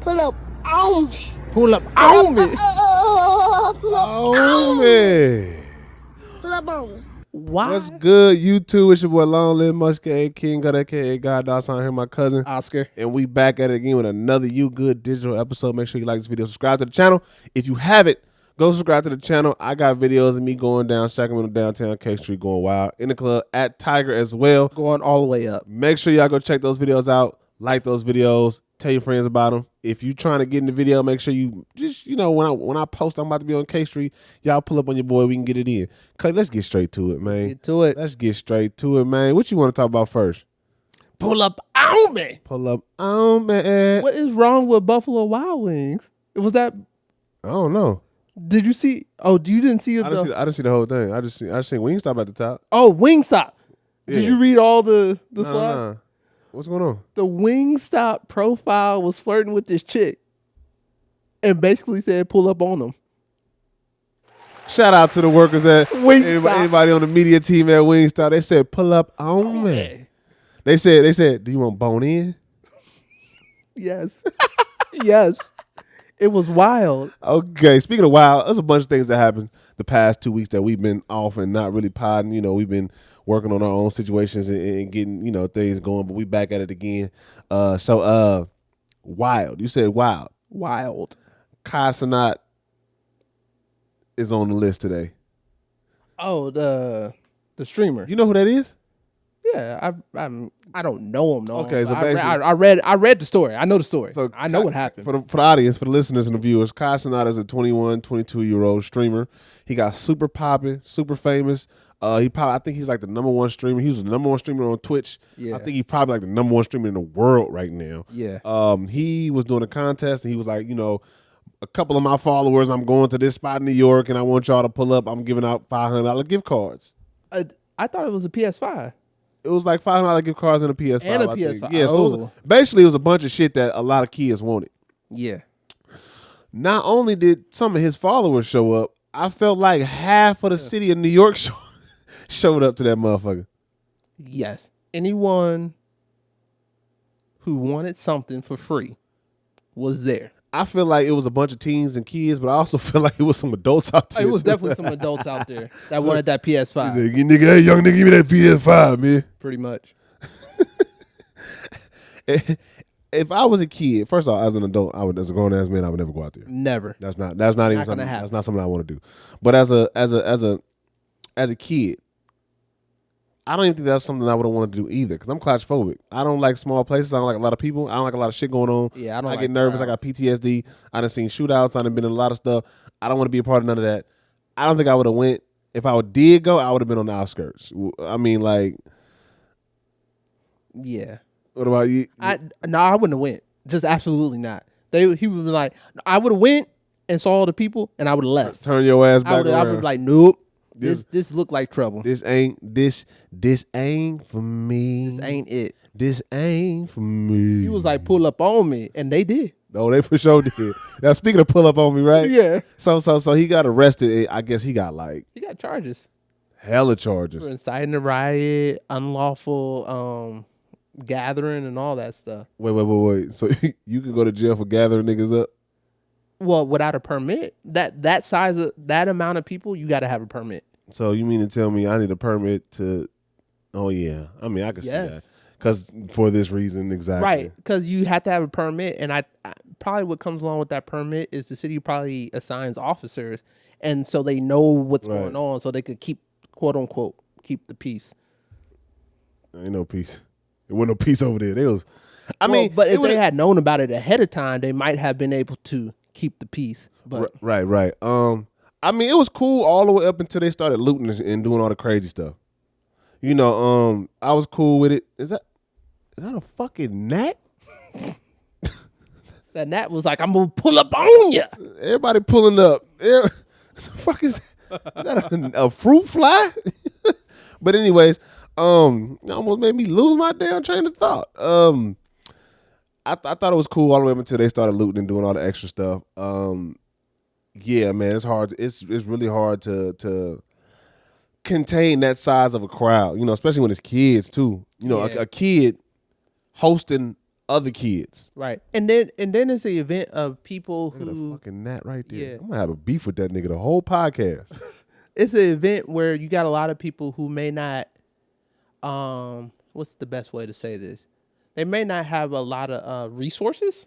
Pull up on me. Pull up on me. Pull up on me. Pull up on me. Why? What's good, YouTube? It's your boy Long Live Muscat King, got aka God Dawson here, my cousin Oscar. And we back at it again with another You Good digital episode. Make sure you like this video, subscribe to the channel. If you haven't, go subscribe to the channel. I got videos of me going down Sacramento downtown K Street, going wild in the club at Tiger as well, Going all the way up. Make sure y'all go check those videos out. Like those videos. Tell your friends about them. If you trying to get in the video, make sure you just, when I post I'm about to be on K Street, y'all pull up on your boy. We can get it in. Cause let's get straight to it, man. Get to it. Let's get straight to it, man. What you want to talk about first? Pull up on me. Pull up on me. What is wrong with Buffalo Wild Wings? Was that? I don't know. Did you see? Oh, you didn't see it? I didn't see the whole thing. I just seen Wingstop at the top. Oh, Wingstop. Yeah. Did you read all the slides? Nah. What's going on? The Wingstop profile was flirting with this chick and basically said, pull up on them. Shout out to the workers at Wingstop. Everybody on the media team at Wingstop. They said, pull up on me. They said, do you want bone in? Yes. Yes. It was wild. Okay, speaking of wild, there's a bunch of things that happened the past 2 weeks that we've been off and not really podding. We've been working on our own situations and getting, things going, but we back at it again. So wild. You said wild. Wild. Cenat is on the list today. Oh, the streamer. You know who that is? Yeah, I don't know him. No. Okay, so I read the story. I know the story. So I know what happened. For the audience, for the listeners and the viewers, Cenat is a 21, 22-year-old streamer. He got super popping, super famous. I think he's like the #1 streamer. He was the #1 streamer on Twitch. Yeah. I think he's probably like the #1 streamer in the world right now. Yeah. He was doing a contest and he was like, a couple of my followers, I'm going to this spot in New York and I want y'all to pull up. I'm giving out $500 gift cards. I thought it was a PS5. It was like $500 gift cards and a PS5. And a PS5. Yeah, so basically it was a bunch of shit that a lot of kids wanted. Yeah. Not only did some of his followers show up, I felt like half of the city of New York showed up to that motherfucker. Yes. Anyone who wanted something for free was there. I feel like it was a bunch of teens and kids, but I also feel like it was some adults out there. It was definitely some adults out there that wanted that PS5. He said, hey, young nigga, give me that PS5, man. Pretty much. If I was a kid, first of all, as an adult, as a grown ass man, I would never go out there. Never. That's not even something. That's not something I want to do. But as a kid, I don't even think that's something I would want to do either because I'm claustrophobic. I don't like small places. I don't like a lot of people. I don't like a lot of shit going on. Yeah, I get nervous. Crowds. I got PTSD. I done seen shootouts. I done been in a lot of stuff. I don't want to be a part of none of that. I don't think I would have went. If I did go, I would have been on the outskirts. I mean, like. Yeah. What about you? I wouldn't have went. Just absolutely not. He would be like, I would have went and saw all the people and I would have left. Turn your ass back around. I would be like, nope. This looked like trouble. This ain't for me. This ain't it. This ain't for me. He was like, pull up on me, and they did. No, they for sure did. Now speaking of pull up on me, right? Yeah. So he got arrested. I guess he got charges. Hella charges. For inciting a riot, unlawful gathering, and all that stuff. Wait. So you can go to jail for gathering niggas up? Well, without a permit, that size of that amount of people, you got to have a permit. So you mean to tell me I need a permit to? Oh yeah, I mean I can see that because for this reason exactly. Right, because you have to have a permit, and I probably what comes along with that permit is the city probably assigns officers, and so they know what's going on, so they could keep quote unquote keep the peace. Ain't no peace. There wasn't no peace over there. But if they had known about it ahead of time, they might have been able to keep the peace. But right. I mean, it was cool all the way up until they started looting and doing all the crazy stuff. I was cool with it. Is that a fucking gnat? That gnat was like, I'm gonna pull up on you. Everybody pulling up. The fuck is that a fruit fly? But anyways, it almost made me lose my damn train of thought. I thought it was cool all the way up until they started looting and doing all the extra stuff. Yeah, man, it's hard. It's really hard to contain that size of a crowd, especially when it's kids too. A kid hosting other kids. Right. And then it's the event of people Look at who the fucking Nat right there. Yeah. I'm gonna have a beef with that nigga the whole podcast. it's an event where you got a lot of people who may not what's the best way to say this? They may not have a lot of resources,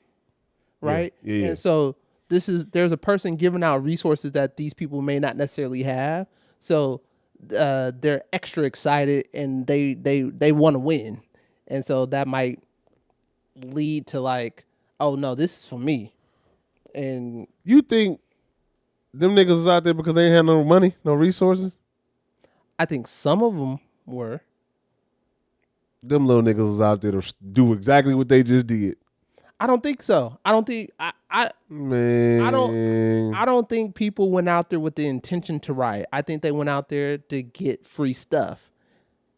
right? Yeah. And so there's a person giving out resources that these people may not necessarily have. So they're extra excited and they want to win. And so that might lead to like, oh no, this is for me. And You think them niggas was out there because they ain't had no money, no resources? I think some of them were. Them little niggas was out there to do exactly what they just did. I don't think so. I don't think Man. I don't think people went out there with the intention to riot. I think they went out there to get free stuff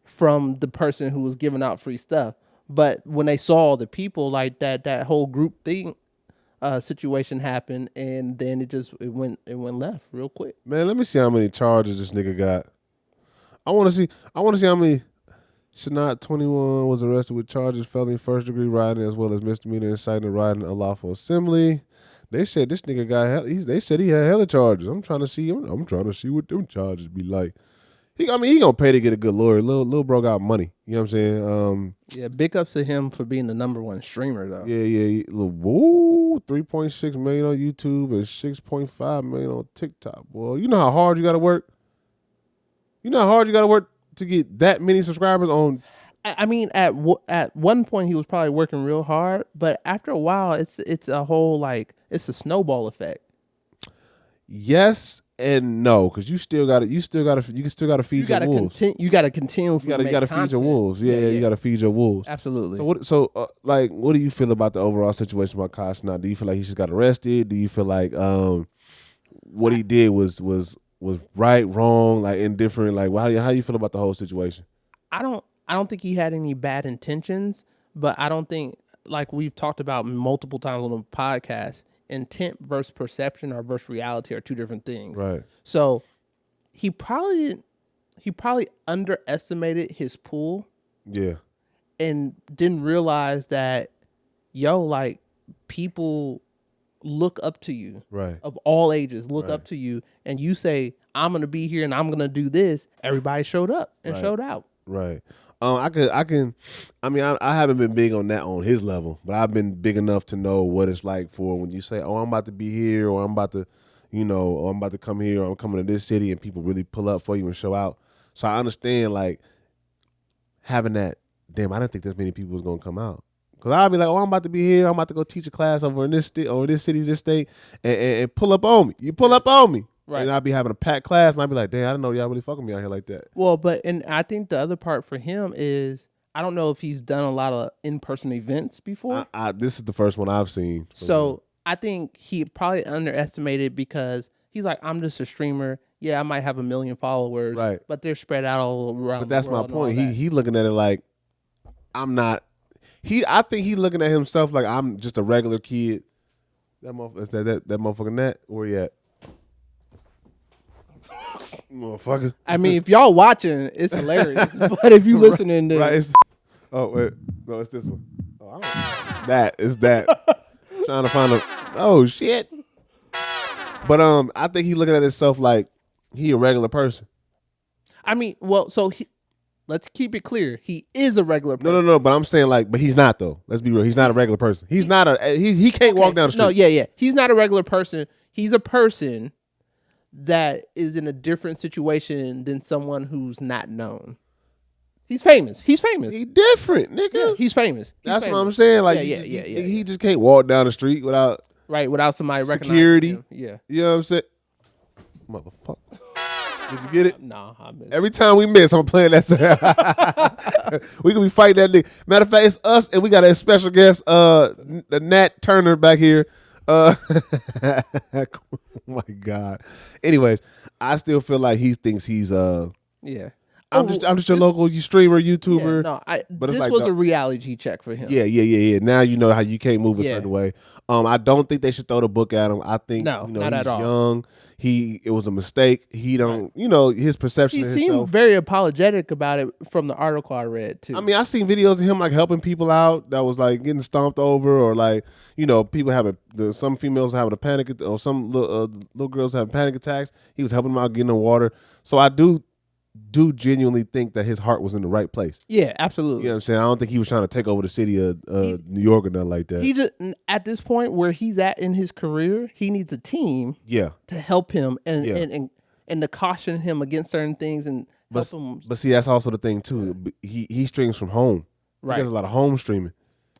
from the person who was giving out free stuff. But when they saw the people, like that whole group thing situation happened, and then it went left real quick. Man, let me see how many charges this nigga got. I want to see how many. Cenat, 21, was arrested with charges felony first-degree rioting as well as misdemeanor inciting a rioting unlawful assembly. They said this nigga got they said he had hella charges. I'm trying to see what them charges be like. He gonna pay to get a good lawyer. Lil bro got money. You know what I'm saying? Yeah, big ups to him for being the number one streamer though. Yeah. Woo, 3.6 million on YouTube and 6.5 million on TikTok. Boy, you know how hard you gotta work? To get that many subscribers on. I mean, at one point he was probably working real hard, but after a while, it's a whole it's a snowball effect. Yes and no, because you still got to feed your wolves. You got to continuously. You got to feed your wolves. Yeah, you got to feed your wolves. Absolutely. So what do you feel about the overall situation about Kyle Cenat? Do you feel like he just got arrested? Do you feel like what he did was right, wrong, like indifferent? Like, how you feel about the whole situation? I don't think he had any bad intentions, but I don't think, like we've talked about multiple times on the podcast, intent versus perception or versus reality are two different things. Right. So he probably underestimated his pool. Yeah. And didn't realize that, like, people look up to you, right, of all ages look right. up to you, and you say, I'm gonna be here and I'm gonna do this. Everybody showed up and right. showed out. Right. I haven't been big on that on his level, but I've been big enough to know what it's like for when you say, oh, I'm about to be here, or I'm about to, or I'm about to come here, or I'm coming to this city, and people really pull up for you and show out. So I understand, like, having that, damn, I didn't think this many people was gonna come out. Cause I'll be like, oh, I'm about to be here. I'm about to go teach a class over in this city, this state, and pull up on me. You pull up on me, right? And I'll be having a packed class, and I'll be like, damn, I didn't know y'all really fucking me out here like that. Well, and I think the other part for him is, I don't know if he's done a lot of in-person events before. This is the first one I've seen. So I think he probably underestimated, because he's like, I'm just a streamer. Yeah, I might have 1 million followers, right? But they're spread out all around. But that's the world my point. And he looking at it like, I'm not. I think he looking at himself like I'm just a regular kid. That motherfucker Nat, where he at? Motherfucker. I mean, if y'all watching, it's hilarious. But if you listening to, right, oh wait, no, it's this one. Oh, that. Trying to find oh shit. But I think he looking at himself like he a regular person. I mean, well, so let's keep it clear. He is a regular person. No. But I'm saying, like, but he's not, though. Let's be real. He's not a regular person. He's not he can't walk down the street. No, yeah. He's not a regular person. He's a person that is in a different situation than someone who's not known. He's famous. He's different, nigga. Yeah, he's famous. That's what I'm saying. Like, he just can't walk down the street without somebody security. Recognizing him. Yeah. You know what I'm saying? Motherfucker. Did you get it? No, I missed. Every time we miss, I'm playing that song. We gonna be fighting that nigga. Matter of fact, it's us, and we got a special guest, the Nat Turner back here. Oh my God. Anyways, I still feel like he thinks he's yeah. I'm just your local streamer, YouTuber. But this like was a reality check for him. Yeah. Now you know how you can't move a certain way. I don't think they should throw the book at him. I think not he's at all. young. It was a mistake. He don't, his perception of himself. He seemed very apologetic about it from the article I read too. I mean, I seen videos of him like helping people out that was like getting stomped over, or like people having some females having a panic, or some little girls having panic attacks. He was helping them out, getting them water. So I do genuinely think that his heart was in the right place. Yeah, absolutely. You know what I'm saying? I don't think he was trying to take over the city of New York or nothing like that. He just, at this point where he's at in his career, he needs a team to help him and to caution him against certain things and help him. But see, that's also the thing too. He streams from home. Right. He does a lot of home streaming.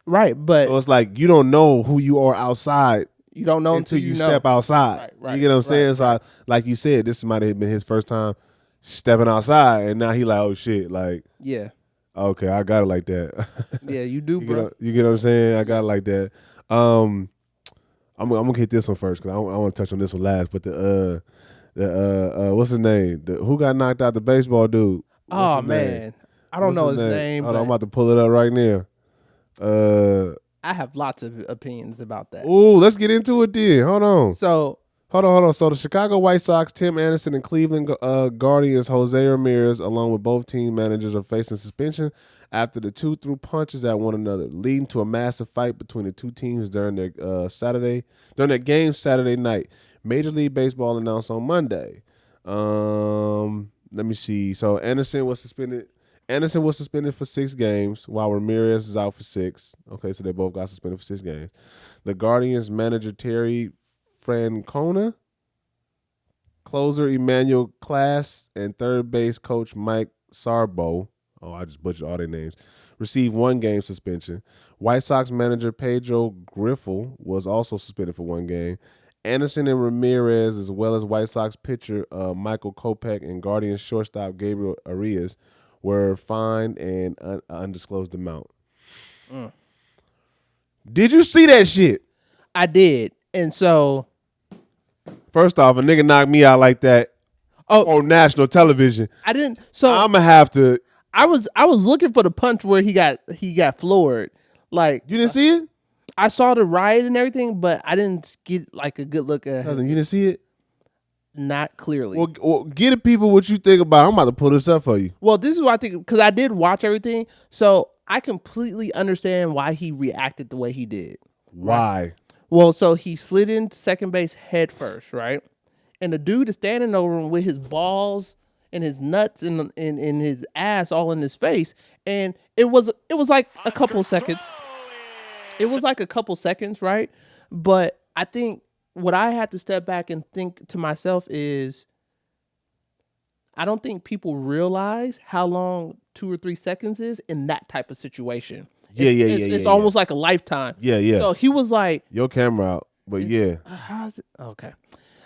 Right, but so it's like you don't know who you are outside. You don't know until you step outside. Right. You get what I'm saying? So like you said, this might have been his first time stepping outside, and now he like, oh shit, like, yeah, okay, I got it like that. Yeah, you do, bro. You get what I'm saying? I got it like that. I'm gonna hit this one first because I want to touch on this one last. But the what's his name? Who got knocked out? The baseball dude. Oh man, I don't know his name. Hold on, I'm about to pull it up right now. I have lots of opinions about that. Ooh, let's get into it then. Hold on. So the Chicago White Sox, Tim Anderson, and Cleveland Guardians, Jose Ramirez, along with both team managers, are facing suspension after the two threw punches at one another, leading to a massive fight between the two teams during their game Saturday night. Major League Baseball announced on Monday. Let me see. So Anderson was suspended for 6 games, while Ramirez is out for 6. Okay, so they both got suspended for 6 games. The Guardians manager Terry Francona, closer Emmanuel Class, and third base coach Mike Sarbo, I just butchered all their names, received 1 game suspension. White Sox manager Pedro Griffel was also suspended for 1 game. Anderson and Ramirez, as well as White Sox pitcher Michael Kopech and Guardians shortstop Gabriel Arias, were fined an undisclosed amount. Did you see that shit? I did. And so, first off, a nigga knocked me out like that on national television. I didn't. So I'm gonna have to. I was looking for the punch where he got floored. Like, you didn't see it? I saw the riot and everything, but I didn't get like a good look at it. You didn't see it? Not clearly. Well, get the people what you think about. I'm about to pull this up for you. Well, this is what I think, because I did watch everything, so I completely understand why he reacted the way he did. Why? Right? Well, so he slid into second base head first, right? And the dude is standing over him with his balls and his nuts and his ass all in his face, and it was like a couple seconds. It was like a couple seconds, right? But I think what I had to step back and think to myself is, I don't think people realize how long 2 or 3 seconds is in that type of situation. It's almost like a lifetime. Yeah. So he was like, your camera out, but yeah. How's it? Okay.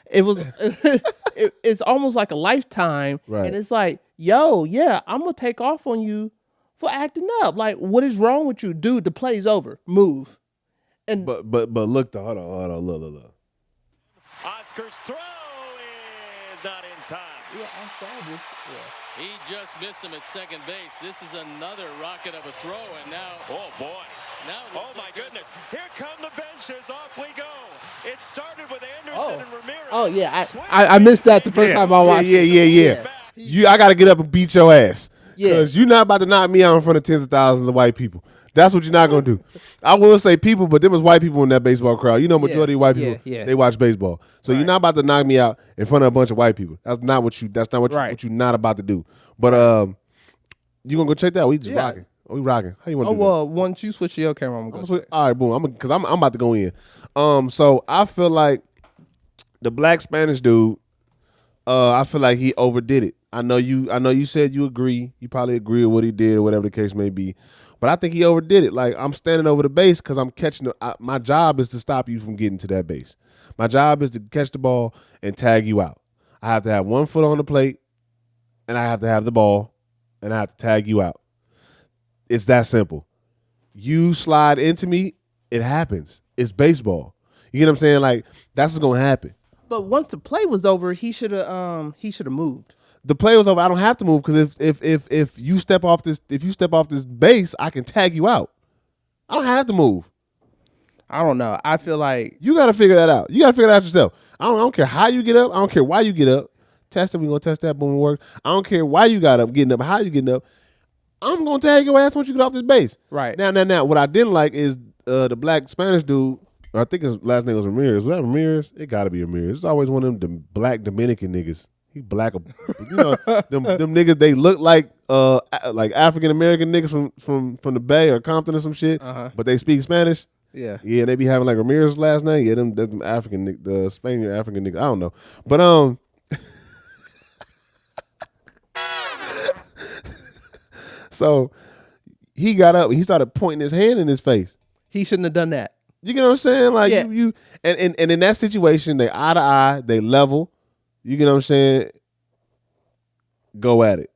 It was, it's almost like a lifetime. Right. And it's like, yo, yeah, I'm going to take off on you for acting up. Like, what is wrong with you? Dude, the play's over. Move. And But look, though, hold on, look. Oscar's throw is not in time. Yeah, I'm sorry. He just missed him at second base. This is another rocket of a throw, and now... Oh, boy. Now oh, my goodness. Here come the benches. Off we go. It started with Anderson and Ramirez. Oh, yeah. I missed that the first time I watched it. Yeah. I got to get up and beat your ass. Yeah. Because you're not about to knock me out in front of tens of thousands of white people. That's what you're not going to do. I will say people, but there was white people in that baseball crowd. You know, majority of white people, they watch baseball. So you're not about to knock me out in front of a bunch of white people. That's not what what you're not about to do. But you going to go check that out? We just rocking. We rocking. How you want to do that? Well, once you switch to your camera, I'm going to go. All right, boom. Because I'm about to go in. So I feel like the black Spanish dude, I feel like he overdid it. I know you said you agree. You probably agree with what he did, whatever the case may be. But I think he overdid it. Like, I'm standing over the base because I'm catching my job is to stop you from getting to that base. My job is to catch the ball and tag you out. I have to have 1 foot on the plate, and I have to have the ball, and I have to tag you out. It's that simple. You slide into me, it happens. It's baseball. You get what I'm saying? Like, that's what's gonna happen. But once the play was over, he should have moved. the play was over. I don't have to move because if you step off this base, I can tag you out. I don't have to move. I don't know. I feel like you got to figure that out. You got to figure it out yourself. I don't care how you get up. I don't care why you get up. Test it. We're going to test that. Boom, work. I don't care why you got up, getting up, how you getting up. I'm going to tag your ass once you get off this base. Right. Now, what I didn't like is the black Spanish dude, I think his last name was Ramirez. Was that Ramirez? It got to be Ramirez. It's always one of them black Dominican niggas. He black, them niggas. They look like African American niggas from the Bay or Compton or some shit, but they speak Spanish. Yeah, and they be having like Ramirez's last name. Yeah, them African, the Spaniard African niggas. I don't know, but so he got up and he started pointing his hand in his face. He shouldn't have done that. You get what I'm saying? Like yeah. you and in that situation, they eye to eye, they level. You get what I'm saying? Go at it.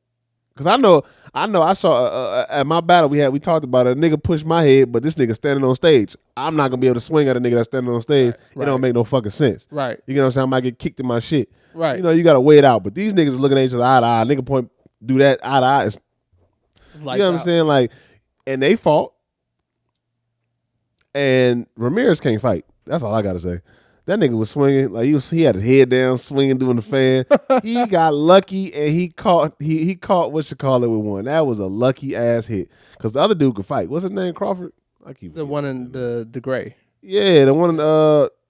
Cause I know. I saw at my battle we talked about it. A nigga pushed my head, but this nigga standing on stage. I'm not gonna be able to swing at a nigga that's standing on stage. Right. It don't make no fucking sense. Right. You know what I'm saying? I might get kicked in my shit. Right. You gotta weigh it out. But these niggas is looking at each other eye to eye. Nigga point do that eye to eye. You know what I'm saying? Like, and they fought. And Ramirez can't fight. That's all I gotta say. That nigga was swinging like he had his head down, swinging, doing the fan. He got lucky and he caught what you call it with one. That was a lucky ass hit because the other dude could fight. What's his name? Crawford. I keep the one in the gray. Yeah, the one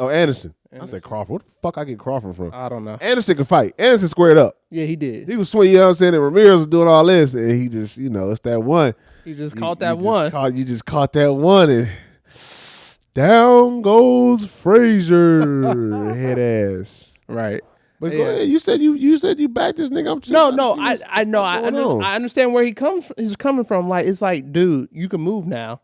Anderson. I said Crawford. What the fuck I get Crawford from? I don't know. Anderson could fight. Anderson squared up. Yeah, he did. He was swinging. You know what I'm saying? And Ramirez was doing all this, and he just it's that one. He just caught that one. You just caught that one and. Down goes Frazier, head ass. Right. But go ahead. You said you backed this nigga. I know. I understand where he's coming from. Like it's like, dude, you can move now.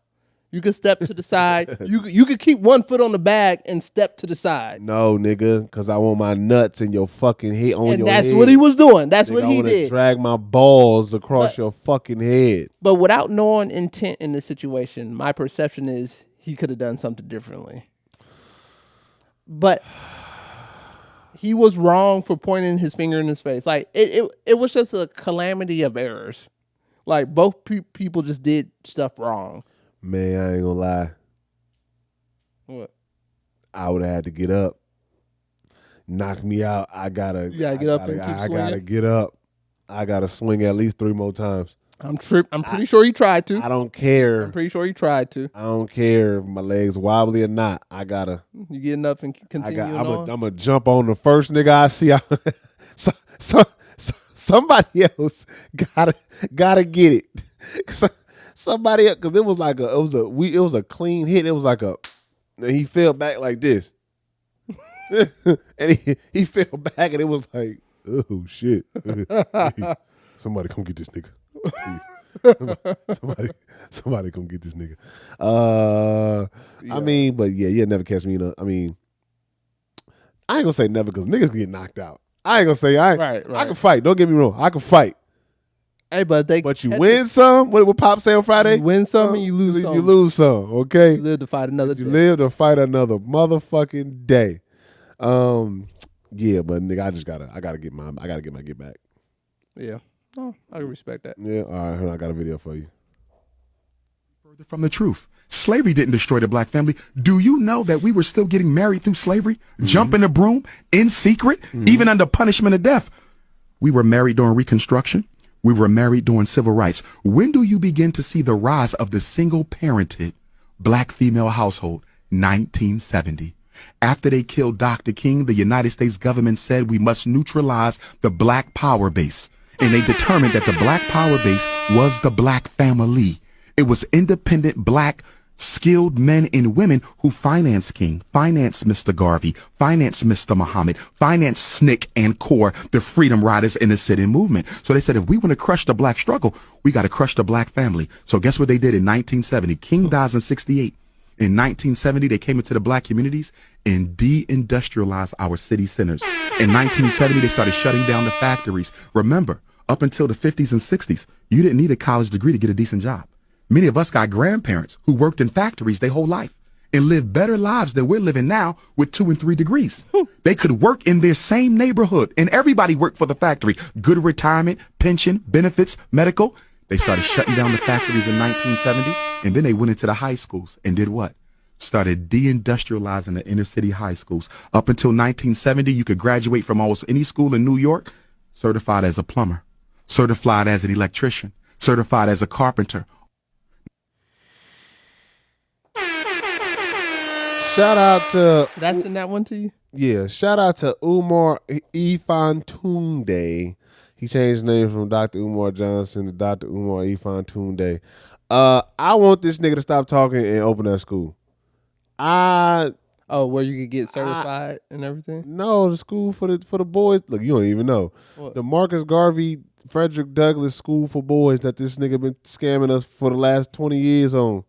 You can step to the side. You could keep one foot on the bag and step to the side. No, nigga, because I want my nuts in your fucking head on your head. And that's what he was doing. That's nigga, what he did. Drag my balls across your fucking head. But without knowing intent in this situation, my perception is he could have done something differently. But he was wrong for pointing his finger in his face. Like it was just a calamity of errors. Like both people just did stuff wrong. Man, I ain't gonna lie. What? I would have had to get up. Knock me out. I gotta get up and keep swinging. I gotta get up. I gotta swing at least 3 more times. I'm pretty sure he tried to. I don't care. I'm pretty sure he tried to. I don't care if my legs wobbly or not. I gotta. You getting up and continue on? I'm gonna jump on the first nigga I see. Somebody else gotta get it. Somebody else, because it was a clean hit. It was like and he fell back like this, and he fell back, and it was like, oh shit! Somebody come get this nigga. Somebody come get this nigga. Yeah. I mean, but yeah, you'll never catch me. I mean, I ain't gonna say never because niggas get knocked out. I ain't gonna say right. I can fight. Don't get me wrong. I can fight. Hey, but you win some. What Pop say on Friday? You win some and you lose some. You lose some. Okay. You live to fight another day. You live to fight another motherfucking day. Yeah, but nigga, I gotta get my get back. Yeah. No, I can respect that. Yeah, all right, I got a video for you. Further from the truth. Slavery didn't destroy the black family. Do you know that we were still getting married through slavery? Mm-hmm. Jumping the broom in secret, even under punishment of death. We were married during Reconstruction. We were married during civil rights. When do you begin to see the rise of the single-parented black female household? 1970. After they killed Dr. King, the United States government said we must neutralize the black power base. And they determined that the black power base was the black family. It was independent black skilled men and women who financed King, financed Mr. Garvey, financed Mr. Muhammad, financed SNCC and CORE, the Freedom Riders and the sit-in movement. So they said, if we want to crush the black struggle, we got to crush the black family. So guess what they did in 1970? King dies in 68. In 1970, they came into the black communities and de-industrialized our city centers. In 1970, they started shutting down the factories. Remember, up until the 50s and 60s, you didn't need a college degree to get a decent job. Many of us got grandparents who worked in factories their whole life. and live better lives than we're living now with 2 and 3 degrees. They could work in their same neighborhood, and everybody worked for the factory. Good retirement, pension, benefits, medical. They started shutting down the factories in 1970, and then they went into the high schools and did what? Started deindustrializing the inner city high schools. Up until 1970, you could graduate from almost any school in New York certified as a plumber, certified as an electrician, certified as a carpenter. Shout out to That's in that one to you? Yeah, shout out to Umar Ifantunde. He changed his name from Dr. Umar Johnson to Dr. Umar Ifantunde. I want this nigga to stop talking and open that school. Where you could get certified and everything? No, the school for the boys. Look, you don't even know. What? The Marcus Garvey Frederick Douglass School for Boys that this nigga been scamming us for the last 20 years on.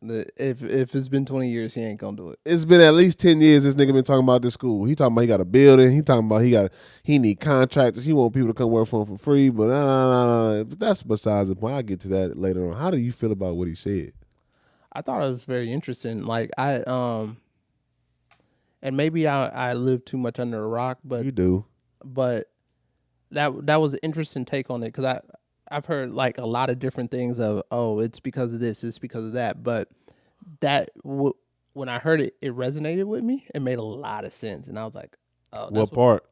If it's been 20 years, he ain't gonna do it. It's been at least 10 years this nigga been talking about this school. He talking about he got a building. He talking about he need contractors. He want people to come work for him for free. But but that's besides the point. I'll get to that later on. How do you feel about what he said? I thought it was very interesting. Like and maybe I live too much under a rock, but You do. But that was an interesting take on it because I've heard like a lot of different things of it's because of this, it's because of that, but when I heard it, it resonated with me. It made a lot of sense, and I was like, "Oh, What part?"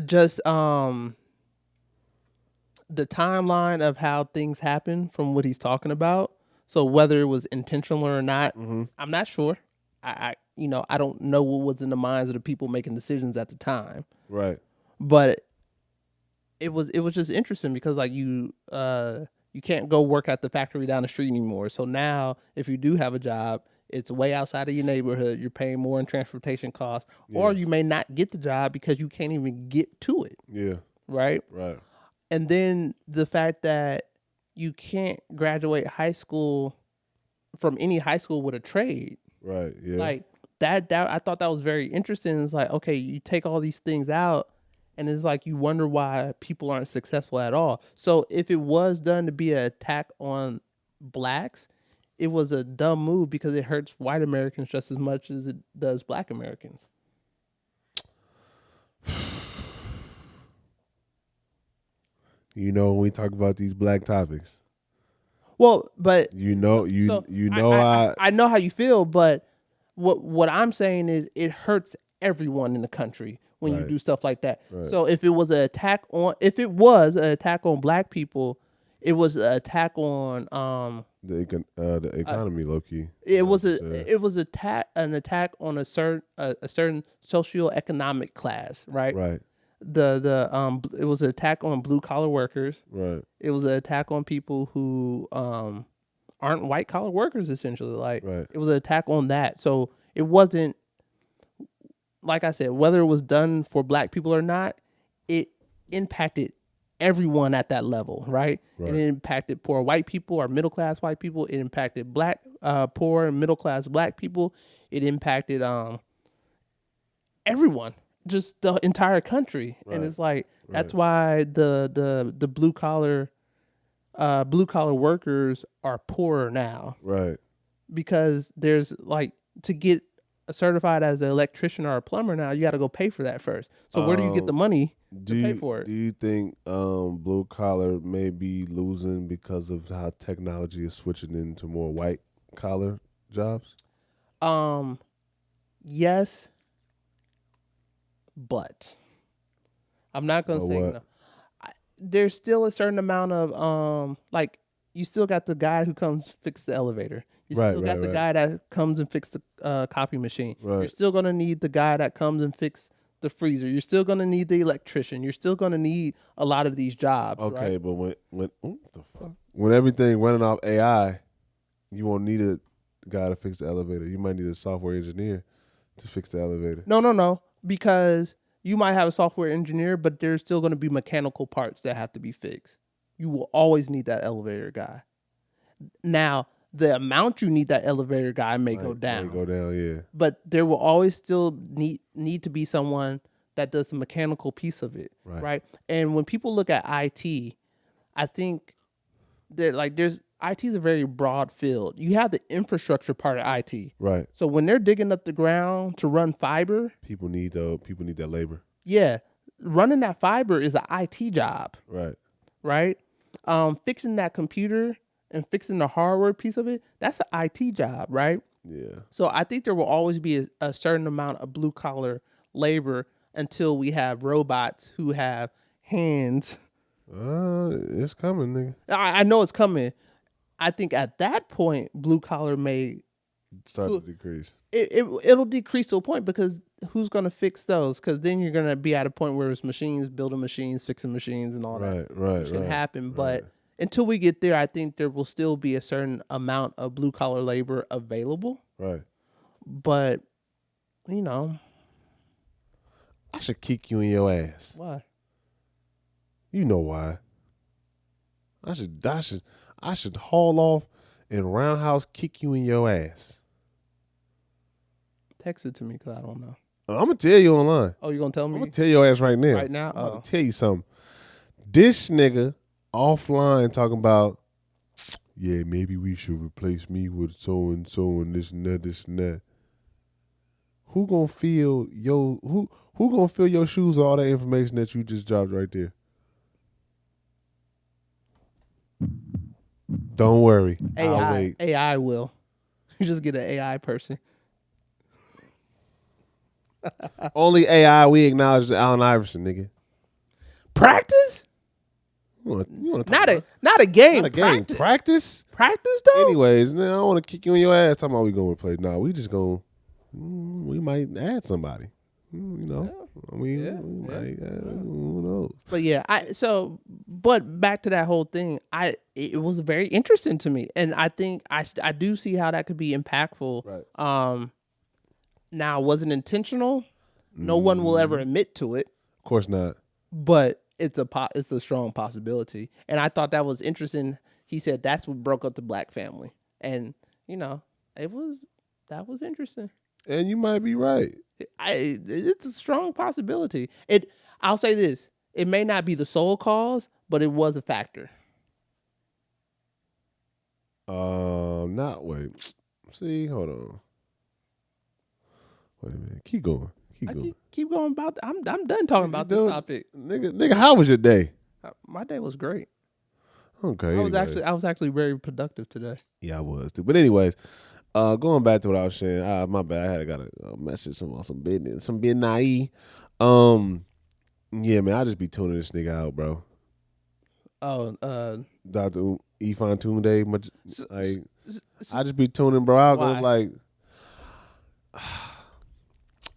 Just the timeline of how things happen from what he's talking about. So whether it was intentional or not, I'm not sure. I don't know what was in the minds of the people making decisions at the time. Right. But it was just interesting because like you can't go work at the factory down the street anymore. So now if you do have a job, it's way outside of your neighborhood. You're paying more in transportation costs, or you may not get the job because you can't even get to it. Yeah. Right. Right. And then the fact that you can't graduate high school from any high school with a trade. Right. Yeah. Like that I thought that was very interesting. It's like, okay, you take all these things out and it's like you wonder why people aren't successful at all. So if it was done to be an attack on blacks, it was a dumb move because it hurts white Americans just as much as it does black Americans. When we talk about these black topics. Well, but I know how you feel, but what I'm saying is it hurts everyone in the country when you do stuff like that. Right. So if it was an attack on black people, it was an attack on the economy, low key. It was an attack on a certain socioeconomic class, right? Right. It was an attack on blue collar workers. Right. It was an attack on people who aren't white collar workers, essentially. Like It was an attack on that. So it wasn't, like I said, whether it was done for black people or not, it impacted everyone at that level, right? It impacted poor white people or middle class white people. It impacted poor and middle class black people. It impacted everyone. Just the entire country. Right. And it's like that's why the blue collar workers are poorer now. Right. Because there's like to get certified as an electrician or a plumber now, you got to go pay for that first. So where do you get the money to pay for it? Do you think blue collar may be losing because of how technology is switching into more white collar jobs? Yes. But I'm not gonna say no. There's still a certain amount of like you still got the guy who comes fix the elevator. You still got the guy that comes and fix the copy machine. Right. You're still gonna need the guy that comes and fix the freezer. You're still gonna need the electrician. You're still gonna need a lot of these jobs. Okay, right? But what the fuck? When everything running off AI, you won't need a guy to fix the elevator. You might need a software engineer to fix the elevator. No. Because you might have a software engineer, but there's still going to be mechanical parts that have to be fixed. You will always need that elevator guy. Now, the amount you need that elevator guy may go down. Yeah. But there will always still need to be someone that does the mechanical piece of it, right? And when people look at IT, I think that like there's IT is a very broad field. You have the infrastructure part of IT. Right. So when they're digging up the ground to run fiber, People need that labor. yeah, running that fiber is an IT job, Right. right? Fixing that computer and fixing the hardware piece of it, that's an IT job, right? Yeah. So I think there will always be a certain amount of blue collar labor until we have robots who have hands. It's coming, nigga. I know it's coming. I think at that point, blue collar may Start to decrease. it'll decrease to a point because who's going to fix those? Because then you're going to be at a point where it's machines building machines, fixing machines, and all that. Right. Which can happen, right. but until we get there, I think there will still be a certain amount of blue collar labor available. Right. But I should kick you in your ass. why? You know why? I should haul off and roundhouse kick you in your ass. Text it to me because I don't know. I'm gonna tell you online. Oh, you're gonna tell I'm me gonna tell your ass right now. right now? I'm gonna tell you something. This nigga offline talking about, yeah, maybe we should replace me with so and this and that. Who gonna feel who gonna fill your shoes with all that information that you just dropped right there? Don't worry. I'll wait. AI will. You just get an AI person. Only AI we acknowledge Allen Iverson, nigga. Practice? You wanna talk Not about a game. not a game. Practice? Practice though? Anyways, now I want to kick you in your ass. Talking about we going to play. No, we just going. We might add somebody. We might. Who knows? But yeah, but back to that whole thing, it was very interesting to me, and I think I do see how that could be impactful. Right. Now, it wasn't intentional. No one will ever admit to it, Of course not. but it's a strong possibility, and I thought that was interesting. He said that's what broke up the black family, and that was interesting. And you might be right. It's a strong possibility. I'll say this: it may not be the sole cause, but it was a factor. Wait. See, hold on. Wait a minute. Keep going. Keep going about. I'm done talking about this topic. Nigga, how was your day? My day was great. Okay. I was actually very productive today. Yeah, I was too. But anyways, going back to what I was saying. My bad. I got a message about some business. Some being naive. Yeah, man. I just be tuning this nigga out, bro. Oh, Dr. Ifan Tunde. I just be tuning bro out. Why? Cause like,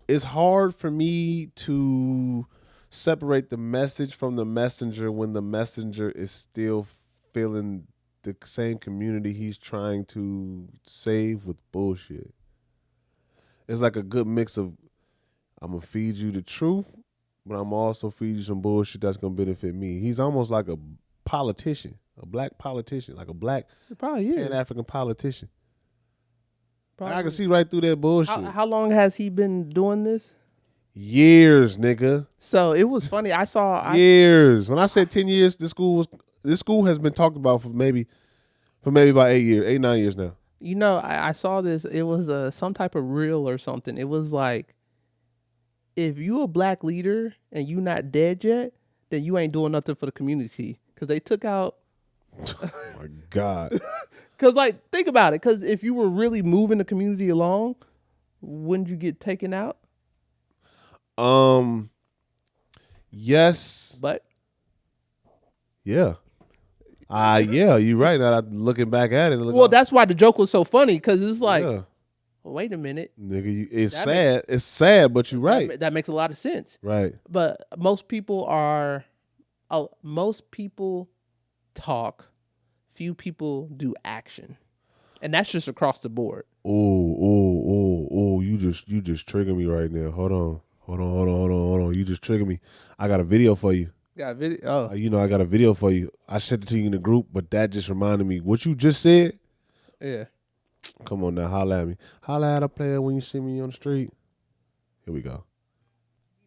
it's hard for me to separate the message from the messenger when the messenger is still feeling the same community he's trying to save with bullshit. It's like a good mix of, I'm going to feed you the truth, but I'm also feed you some bullshit that's going to benefit me. He's almost like a politician, a black politician, like a black Pan-African politician. I can see right through that bullshit. How long has he been doing this? Years, nigga. So it was funny. Years. When I said 10 years, this school has been talked about for maybe about 8, 9 years now. I saw this. It was some type of reel or something. It was like, if you a black leader and you not dead yet, then you ain't doing nothing for the community. Because they took out. Oh my God. Because think about it. Because if you were really moving the community along, wouldn't you get taken out? Yes. But yeah. Yeah, you're right. Now looking back at it. That's why the joke was so funny, because it's like, yeah. Wait a minute. Nigga, it's sad. It's sad, but you're right. That makes a lot of sense. Right. But most people talk, few people do action. And that's just across the board. Oh, you just triggered me right now. Hold on. You just triggered me. I got a video for you. Got a video? Oh. I got a video for you. I sent it to you in the group, but that just reminded me. What you just said? Yeah. Come on now, holla at me. Holla at a player when you see me on the street. Here we go.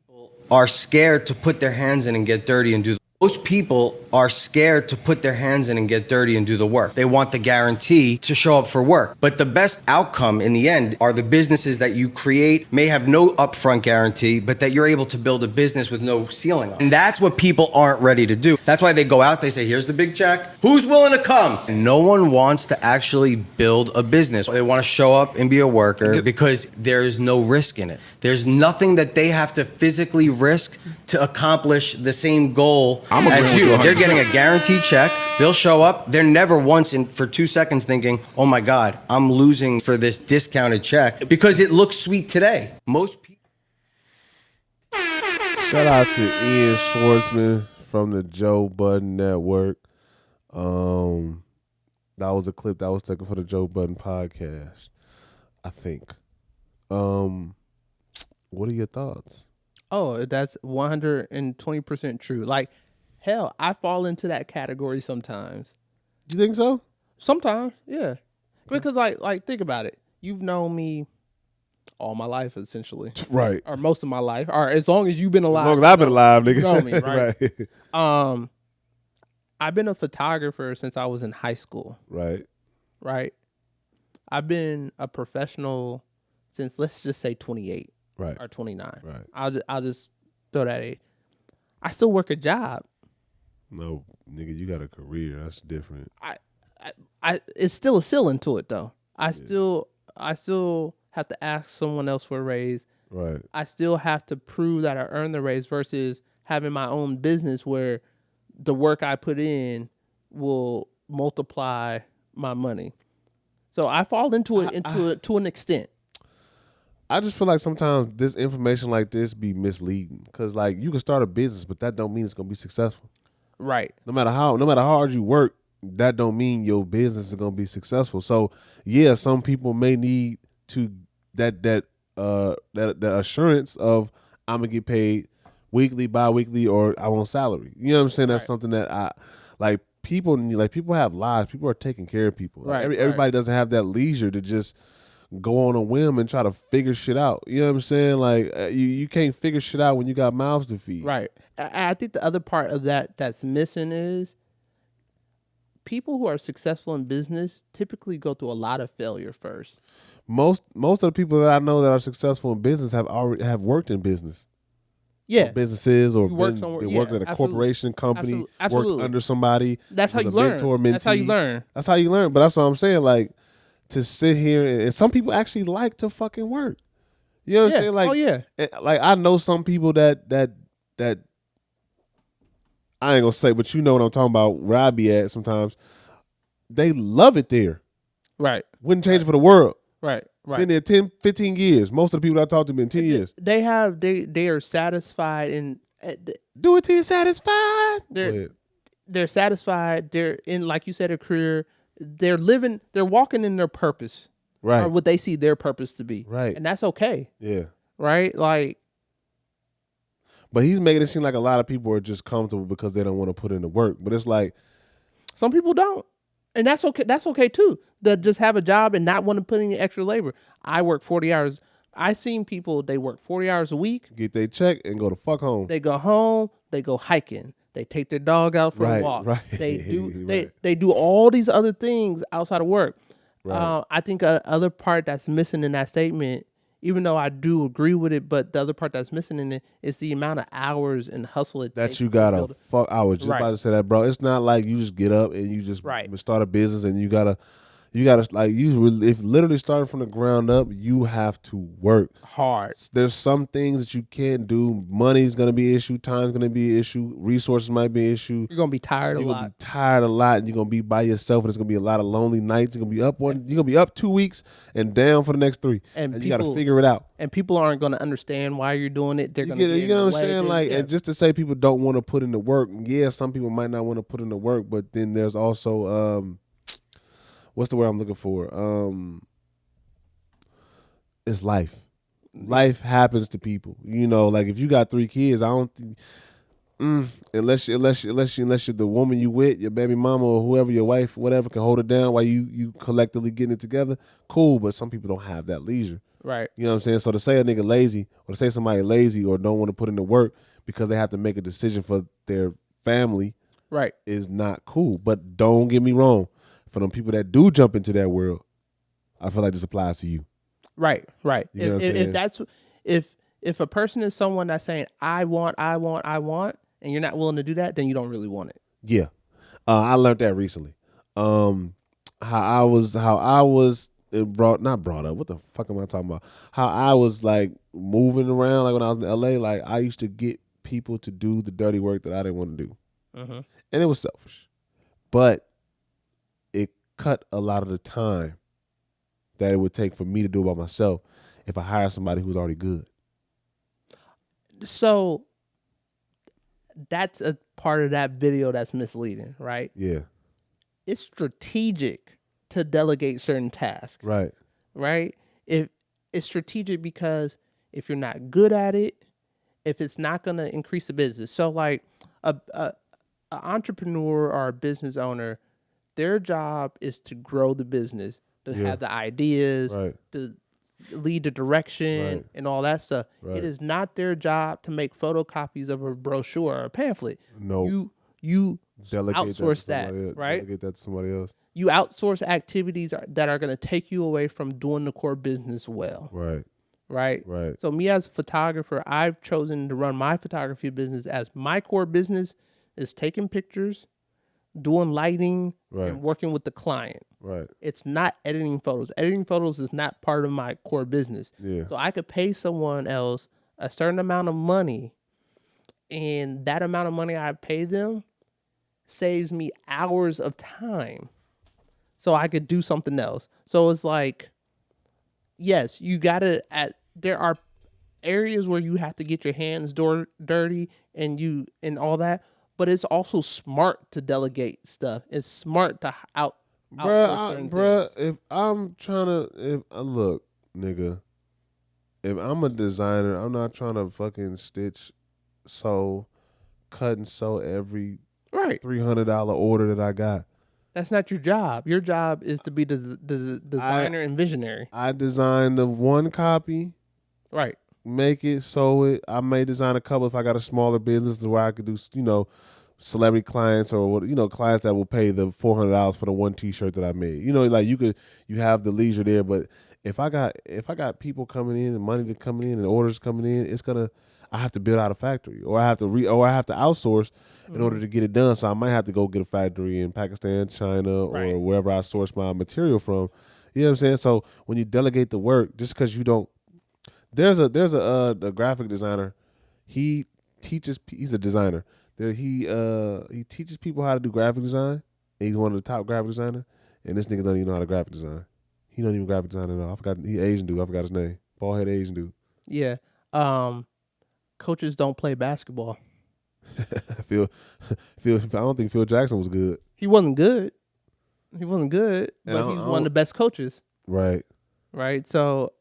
People are scared to put their hands in and get dirty and do. Most people are scared to put their hands in and get dirty and do the work. They want the guarantee to show up for work. But the best outcome in the end are the businesses that you create, may have no upfront guarantee, but that you're able to build a business with no ceiling on. And that's what people aren't ready to do. That's why they go out, they say, here's the big check. Who's willing to come? And no one wants to actually build a business. They want to show up and be a worker because there's no risk in it. There's nothing that they have to physically risk to accomplish the same goal as you. They're getting a guaranteed check. They'll show up. They're never once for 2 seconds thinking, oh my God, I'm losing for this discounted check because it looks sweet today. Most people. Shout out to Ian Schwartzman from the Joe Budden Network. That was a clip that was taken for the Joe Budden podcast, I think. What are your thoughts? Oh, that's 120% true. Like, hell, I fall into that category sometimes. You think so? Sometimes, yeah. Because like think about it. You've known me all my life, essentially. Right. Or most of my life. Or as long as you've been alive. As long as I've been alive, nigga. You know me, right? Right. I've been a photographer since I was in high school. Right. Right. I've been a professional since, let's just say, 28. Right. Or 29. Right. I'll just throw that age. I still work a job. No, nigga, you got a career. That's different. I it's still a ceiling to it though. I still have to ask someone else for a raise. Right. I still have to prove that I earned the raise versus having my own business where the work I put in will multiply my money. So I fall into it to an extent. I just feel like sometimes this information like this be misleading because like you can start a business, but that don't mean it's gonna be successful. Right. No matter how hard you work, that don't mean your business is gonna be successful. So yeah, some people may need to that assurance of I'm gonna get paid weekly, bi-weekly, or I want salary. You know what I'm saying? That's something that I like. People have lives. People are taking care of people. Like, everybody doesn't have that leisure to just go on a whim and try to figure shit out. You know what I'm saying? Like you can't figure shit out when you got mouths to feed. Right. I think the other part of that's missing is people who are successful in business typically go through a lot of failure first. Most of the people that I know that are successful in business have worked in business. Yeah. Or businesses or worked at a corporation, company, absolutely. worked under somebody. That's how you learn. Mentor, mentee. That's how you learn. That's how you learn. But that's what I'm saying. Like, to sit here and some people actually like to fucking work. You know what I'm saying? Like, oh yeah. Like I know some people that I ain't gonna say, but you know what I'm talking about. Where I be at sometimes, they love it there. Right. Wouldn't change it for the world. Right. Right. Been there 10, 15 years. Most of the people I talked to been 10 years. They are satisfied and do it till you're satisfied. They're satisfied. They're in, like you said, a career. They're walking in their purpose. Right. Or what they see their purpose to be. Right. And that's okay. Yeah. Right? Like. But he's making it seem like a lot of people are just comfortable because they don't want to put in the work. But it's like. Some people don't. And that's okay. That's okay too. That just have a job and not want to put in extra labor. I work 40 hours. I seen people, they work 40 hours a week. Get their check and go to fuck home. They go home. They go hiking. They take their dog out for a walk. Right. They do they do all these other things outside of work. Right. I think other part that's missing in that statement, even though I do agree with it, but the other part that's missing in it is the amount of hours and hustle it takes. That you gotta fuck. I was just about to say that, bro. It's not like you just get up and you just start a business and you gotta like if literally starting from the ground up, you have to work hard. There's some things that you can't do. Money's gonna be an issue. Time's gonna be an issue. Resources might be an issue. You're gonna be tired a lot. You're gonna be tired a lot, and you're gonna be by yourself, and it's gonna be a lot of lonely nights. You're gonna be up 2 weeks and down for the next 3, and you gotta figure it out. And people aren't gonna understand why you're doing it. They're gonna you know what I'm saying? Like, and just to say people don't want to put in the work. Yeah, some people might not want to put in the work, but then there's also what's the word I'm looking for? It's life. Life happens to people. You know, like if you got 3 kids, I don't think unless you're the woman you with, your baby mama or whoever, your wife, whatever, can hold it down while you collectively getting it together. Cool, but some people don't have that leisure. Right. You know what I'm saying? So to say a nigga lazy or to say somebody lazy or don't want to put in the work because they have to make a decision for their family Right. is not cool. But don't get me wrong. For them people that do jump into that world, I feel like this applies to you. Right. You know what I'm saying? If a person is someone that's saying I want, and you're not willing to do that, then you don't really want it. Yeah. I learned that recently. How I was not brought up. What the fuck am I talking about? How I was like moving around, like when I was in LA, like I used to get people to do the dirty work that I didn't want to do. And it was selfish. But it cut a lot of the time that it would take for me to do it by myself if I hire somebody who's already good. So that's a part of that video that's misleading, right? Yeah. It's strategic to delegate certain tasks. Right. Right? If it's strategic because if you're not good at it, if it's not going to increase the business. So like a entrepreneur or a business owner, their job is to grow the business, to have the ideas, Right. to lead the direction Right. and all that stuff. Right. It is not their job to make photocopies of a brochure or a pamphlet. No. You Delegate outsource that, that, to somebody else. right? Delegate that to somebody else. You outsource activities that are going to take you away from doing the core business well. Right. Right? Right. So me as a photographer, I've chosen to run my photography business as my core business is taking pictures, doing lighting, Right. and working with the client. Right. It's not editing photos. Editing photos is not part of my core business. Yeah. So I could pay someone else a certain amount of money, and that amount of money I pay them saves me hours of time. So I could do something else. So it's like, yes, you gotta there are areas where you have to get your hands dirty and all that, but it's also smart to delegate stuff. It's smart to outsource certain things. If I'm trying to, look, nigga, if I'm a designer, I'm not trying to fucking stitch, sew, cut and sew every Right. $300 order that I got. That's not your job. Your job is to be the designer and visionary. I designed the one copy, Right. make it, sew it. I may design a couple if I got a smaller business where I could do, celebrity clients or clients that will pay the $400 for the one T-shirt that I made. Like you have the leisure there. But if I got people coming in and money coming in and orders coming in, I have to build out a factory, or I have to outsource in order to get it done. So I might have to go get a factory in Pakistan, China, or wherever I source my material from. You know what I'm saying? So when you delegate the work, just because you don't, there's a graphic designer. He's a designer. He teaches people how to do graphic design. He's one of the top graphic designers. And this nigga doesn't even know how to graphic design. He don't even graphic design at all. He Asian dude. I forgot his name. Bald head Asian dude. Yeah. Coaches don't play basketball. I don't think Phil Jackson was good. He wasn't good. But he's one of the best coaches. Right. Right. So,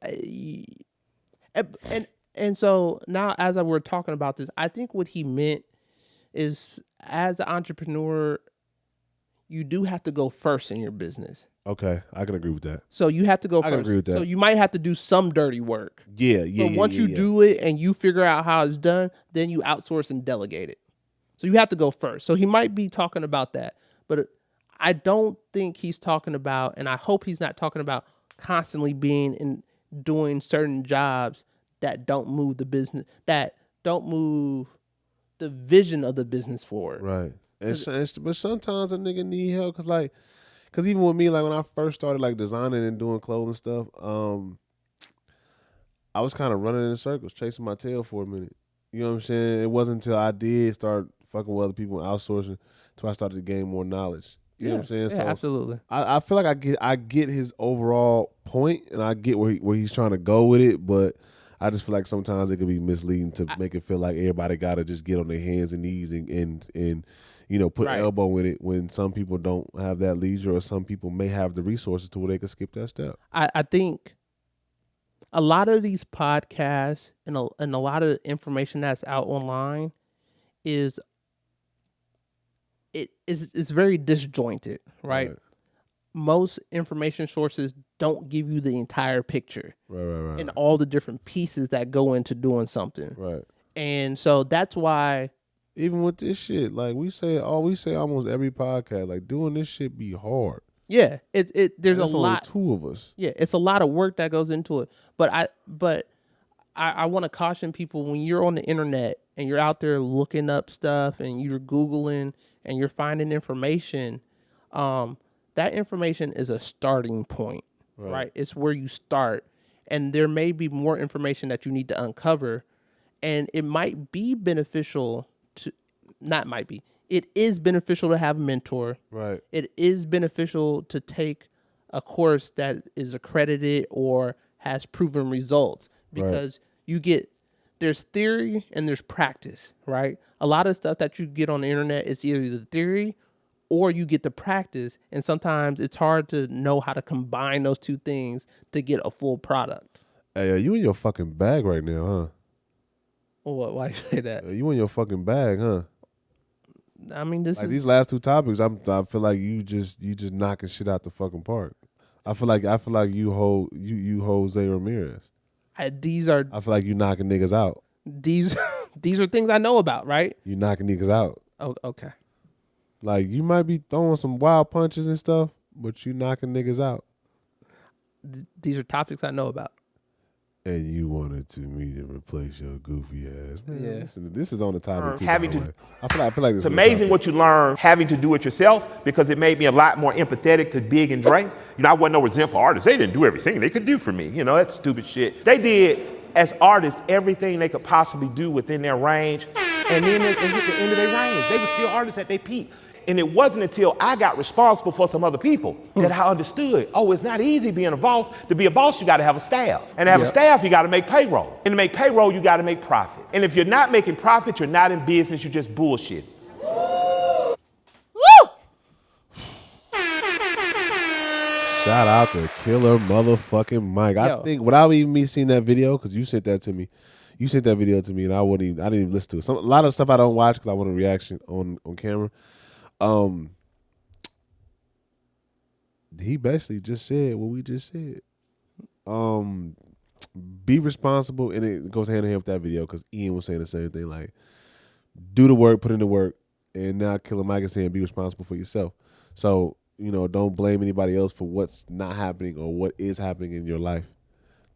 and so now as we're talking about this, I think what he meant is, as an entrepreneur, you do have to go first in your business. Okay, I can agree with that. So you have to go first. I can agree with that. So you might have to do some dirty work. Yeah. But once you do it and you figure out how it's done, then you outsource and delegate it. So you have to go first. So he might be talking about that. But I don't think he's talking about, and I hope he's not talking about constantly being in doing certain jobs that don't move the business, that don't move the vision of the business forward. Right. But sometimes a nigga need help because even with me, like when I first started like designing and doing clothing stuff, I was kind of running in circles, chasing my tail for a minute. You know what I'm saying? It wasn't until I did start fucking with other people and outsourcing until I started to gain more knowledge. You know what I'm saying? Yeah, So absolutely. I feel like I get his overall point and I get where he's trying to go with it, but I just feel like sometimes it could be misleading to make it feel like everybody got to just get on their hands and knees and put elbow in it when some people don't have that leisure or some people may have the resources to where they can skip that step. I think a lot of these podcasts and a lot of information that's out online is very disjointed, right? Most information sources don't give you the entire picture. Right. And all the different pieces that go into doing something. Right. And so that's why Even with this shit, like we say almost every podcast, like doing this shit be hard. Yeah, there's a only lot. 2 of us. Yeah, it's a lot of work that goes into it. But I want to caution people when you're on the internet and you're out there looking up stuff and you're Googling and you're finding information, that information is a starting point, right? It's where you start. And there may be more information that you need to uncover. And it might be beneficial it is beneficial to have a mentor. Right. It is beneficial to take a course that is accredited or has proven results because there's theory and there's practice, right? A lot of stuff that you get on the internet is either the theory or you get the practice. And sometimes it's hard to know how to combine those 2 things to get a full product. Hey, you in your fucking bag right now, huh? What? Why you say that? You in your fucking bag, huh? I mean, these last 2 topics. I feel like you just knocking shit out the fucking park. I feel like you Jose Ramirez. I feel like you knocking niggas out. These are things I know about, right? You knocking niggas out. Oh, okay. Like you might be throwing some wild punches and stuff, but you knocking niggas out. These are topics I know about. And you wanted me to replace your goofy ass. Man, Yeah. listen, this is on the topic too. Having by the to- way. I feel like this It's is amazing what you learn having to do it yourself because it made me a lot more empathetic to Big and Dre. I wasn't no resentful artist. They didn't do everything they could do for me. That's stupid shit. They did, as artists, everything they could possibly do within their range. And then at the end of their range, they were still artists at their peak. And it wasn't until I got responsible for some other people that I understood, it's not easy being a boss. To be a boss, you got to have a staff. And to have a staff, you got to make payroll. And to make payroll, you got to make profit. And if you're not making profit, you're not in business, you're just bullshit. Shout out to Killer Motherfucking Mike. I think without even me seeing that video, because you sent that to me. You sent that video to me and I didn't even listen to it. A lot of stuff I don't watch because I want a reaction on camera. He basically just said what we just said. Be responsible, and it goes hand in hand with that video because Ian was saying the same thing. Like, do the work, put in the work, and now Killer Mike is saying be responsible for yourself. So don't blame anybody else for what's not happening or what is happening in your life.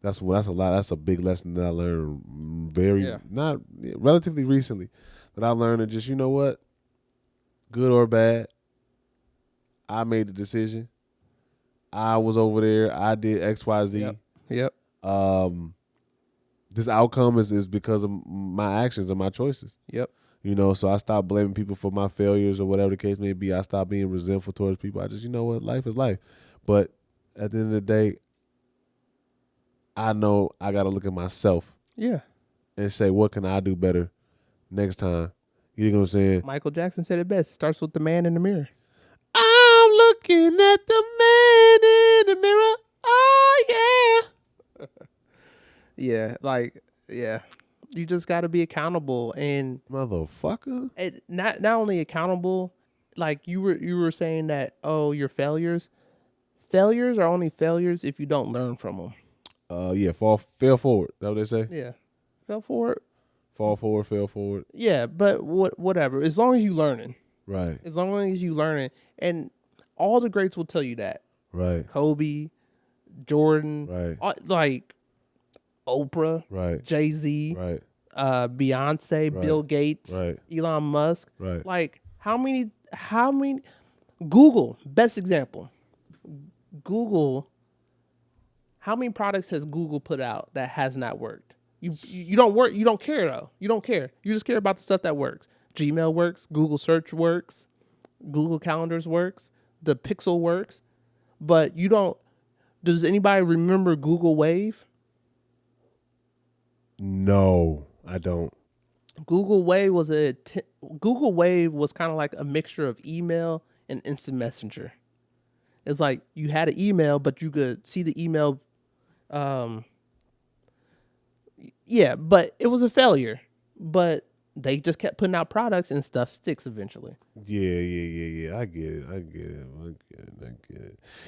That's a lot. That's a big lesson that I learned not relatively recently. That I learned that just what. Good or bad, I made the decision. I was over there. I did X, Y, Z. Yep. This outcome is because of my actions and my choices. Yep. So I stopped blaming people for my failures or whatever the case may be. I stopped being resentful towards people. I just, life is life. But at the end of the day, I know I got to look at myself. Yeah. And say, what can I do better next time? You know what I'm saying? Michael Jackson said it best. It starts with the man in the mirror. I'm looking at the man in the mirror. Oh, yeah. You just got to be accountable. And motherfucker. Not only accountable, like you were saying that, your failures are only failures if you don't learn from them. Fail forward. That's what they say? Yeah. Fail forward. Fall forward, fail forward. Yeah, but whatever. As long as you learning. Right. As long as you learning. And all the greats will tell you that. Right. Kobe, Jordan. Right. Like Oprah. Right. Jay-Z. Right. Beyonce, right. Bill Gates. Right. Elon Musk. Right. Like how many Google, best example. Google, how many products has Google put out that has not worked? You don't care though. You don't care. You just care about the stuff that works. Gmail works, Google search works, Google Calendars works, the Pixel works, but you don't. Does anybody remember Google Wave? No, I don't. Google Wave was kind of like a mixture of email and instant messenger. It's like you had an email, but you could see the email. But it was a failure. But they just kept putting out products and stuff sticks eventually. Yeah. I get it.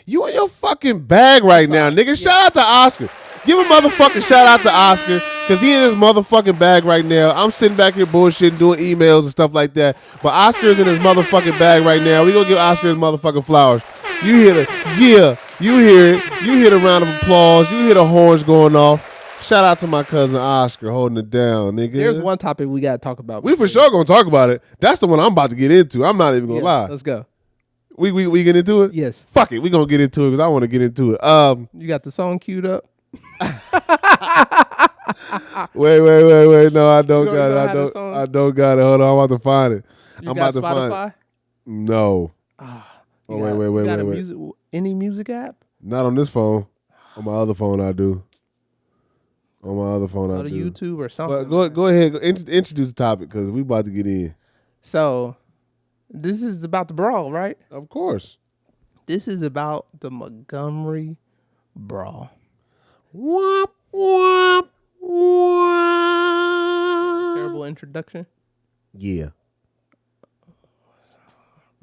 You in your fucking bag right now, nigga. Shout out to Oscar. Give a motherfucking shout out to Oscar because he in his motherfucking bag right now. I'm sitting back here bullshitting, doing emails and stuff like that. But Oscar's in his motherfucking bag right now. We gonna give Oscar his motherfucking flowers. You hear you hear it. You hear the round of applause. You hear the horns going off. Shout out to my cousin Oscar holding it down, nigga. There's one topic we gotta talk about. We for sure gonna talk about it. That's the one I'm about to get into. I'm not even gonna lie. Let's go. We get into it? Yes. Fuck it. We gonna get into it because I want to get into it. You got the song queued up? Wait. No, I don't got it. I don't got it. Hold on. I'm about to find it. You got Spotify? No. Wait. Wait. Any music app? Not on this phone. On my other phone, I do. On my other phone, I do. Go to YouTube or something. But go ahead. Introduce the topic because we about to get in. So, this is about the brawl, right? Of course. This is about the Montgomery Brawl. Womp, womp, womp. Terrible introduction. Yeah.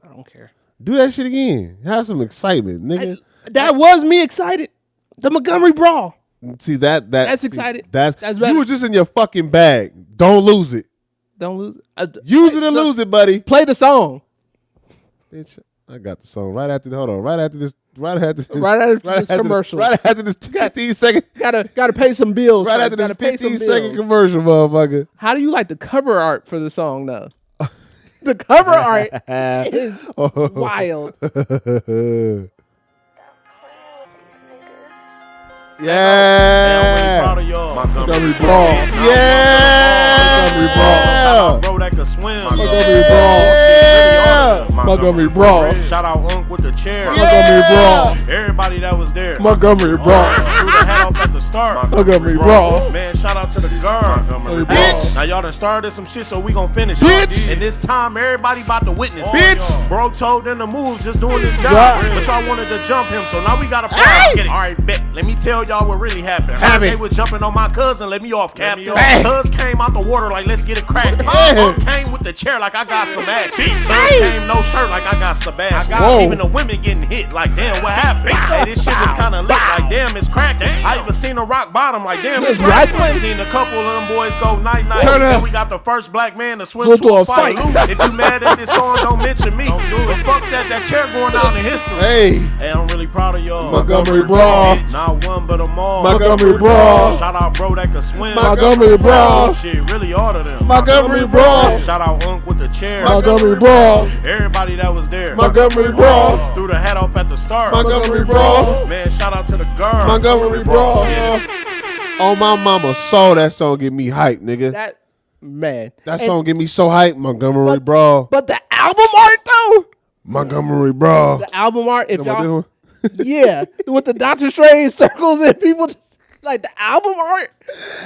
I don't care. Do that shit again. Have some excitement, nigga. That was me excited. The Montgomery Brawl. See that's excited. That's better. You were just in your fucking bag. Don't lose it. Don't lose it. Use it or lose it, buddy. Play the song. Bitch, I got the song right after. Hold on, right after this commercial. Right after this 15 second. Gotta pay some bills. Right after this 15-second commercial, motherfucker. How do you like the cover art for the song, though? The cover art is wild. Yeah. Montgomery Brawl. Yeah. Montgomery Brawl. Bro that could swim. Montgomery Brawl. Yeah. Montgomery Brawl. Shout out Unc with the chair. Montgomery Brawl. Everybody that was there. Montgomery Brawl. Threw the hat off at the start. Montgomery Brawl. Man, shout out to the guard. Montgomery Bitch. Now y'all done started some shit, so we gon' finish. Bitch. And this time, everybody about to witness. Bitch. Bro told them to move, just doing his job. Right. But y'all wanted to jump him, so now we gotta play. Hey. All right, bet. Let me tell y'all what really happened. Happened. They was jumping on my cousin, let me off, Captain. Hey. Cuz came out the water like, let's get it cracking. Hey. Came with the chair like I got some action. Cuz came no shirt like I got Sebastian. Whoa. Even the women getting hit like, damn, what happened? Hey, this shit was kinda lit like, damn, it's cracking. I even seen a rock bottom like, damn, it's wrestling. Seen a couple of them boys go night-night. Turn up. Then we got the first black man to swim to a fight. If you mad at this song, don't mention me. But fuck that chair going down in history. Hey. I'm really proud of y'all. Montgomery Brawl. Not one but them all. Montgomery Brawl. Shout out bro that could swim. Montgomery Brawl. Shit, really order them. Montgomery Brawl. Shout out Unc with the chair. Montgomery Brawl. Everybody that was there. Montgomery Brawl. Threw the hat off at the start. Montgomery Brawl. Man, shout out to the girl. Montgomery Brawl. Yeah. Oh, my mama saw that song get me hyped, nigga. That song get me so hyped. Montgomery Brawl. But the album art, though. Montgomery Brawl. The album art, if Talking about y'all, this one? yeah, with the Doctor Strange circles and people just like the album art.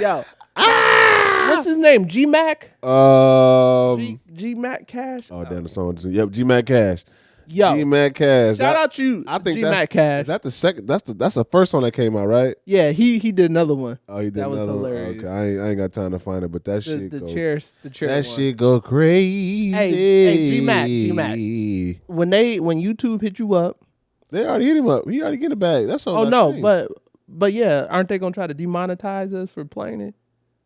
Yo, what's his name? G Mac. G Mac Cash. Oh, damn, the song. Yep, G Mac Cash. Yo, G Mac Cash. shout out you, I think G Mac Cash. Is that the second? That's the first song that came out, right? Yeah, he did another one. Oh, he did that was another hilarious. one. Okay, I ain't got time to find it, but that shit The go. chair. That one. shit go crazy. Hey, G Mac. When YouTube hit you up, they already hit him up. He already get it back. That's all. oh no, but yeah, aren't they gonna try to demonetize us for playing it?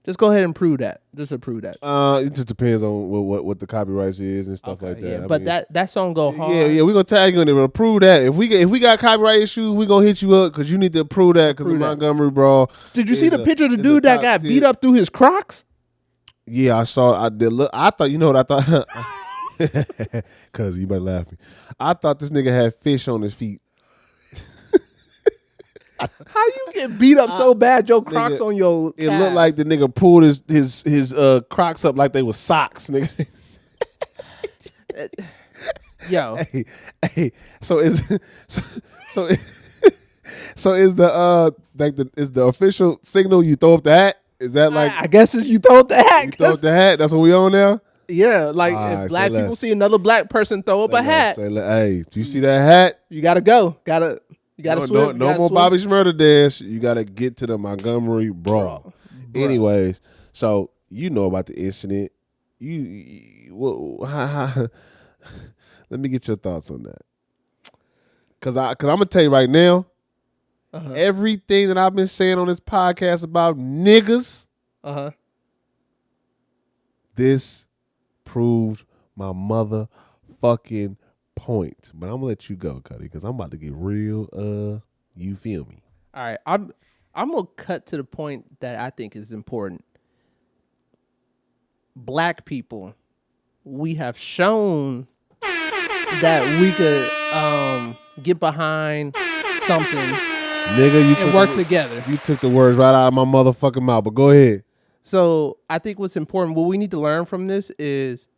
Just go ahead and prove that. Just approve that. It just depends on what the copyrights is and stuff like that. Yeah, but that song go hard. Yeah, we gonna tag you on it. But approve that. If we got copyright issues, we gonna hit you up because you need to approve that because the Montgomery Brawl. Did you see the picture of the dude that got beat up through his Crocs? Yeah, I saw. I did look. I thought. You know what I thought? Cause you might laugh me. I thought this nigga had fish on his feet. How you get beat up so bad? Your Crocs on your. It looked like the nigga pulled his Crocs up like they were socks, nigga. Yo, hey. So is the is the official signal you throw up the hat? Is that like? I guess it's you throw up the hat. You throw up the hat. That's what we on now. Yeah, like Right, if black say people less. see another black person throw up a hat, Hey, do you see that hat? you gotta go. You gotta swim. No more Bobby Shmurda dance. You gotta get to the Montgomery Brawl. Anyways, so you know about the incident. Let me get your thoughts on that. Cause I'm gonna tell you right now, everything that I've been saying on this podcast about niggas, this proved my motherfucking point. But I'm gonna let you go, Cuddy, because I'm about to get real. You feel me? All right, I'm gonna cut to the point that I think is important. Black people, we have shown that we could get behind something, nigga, and work together. You took the words right out of my motherfucking mouth. But go ahead. So I think what's important, what we need to learn from this is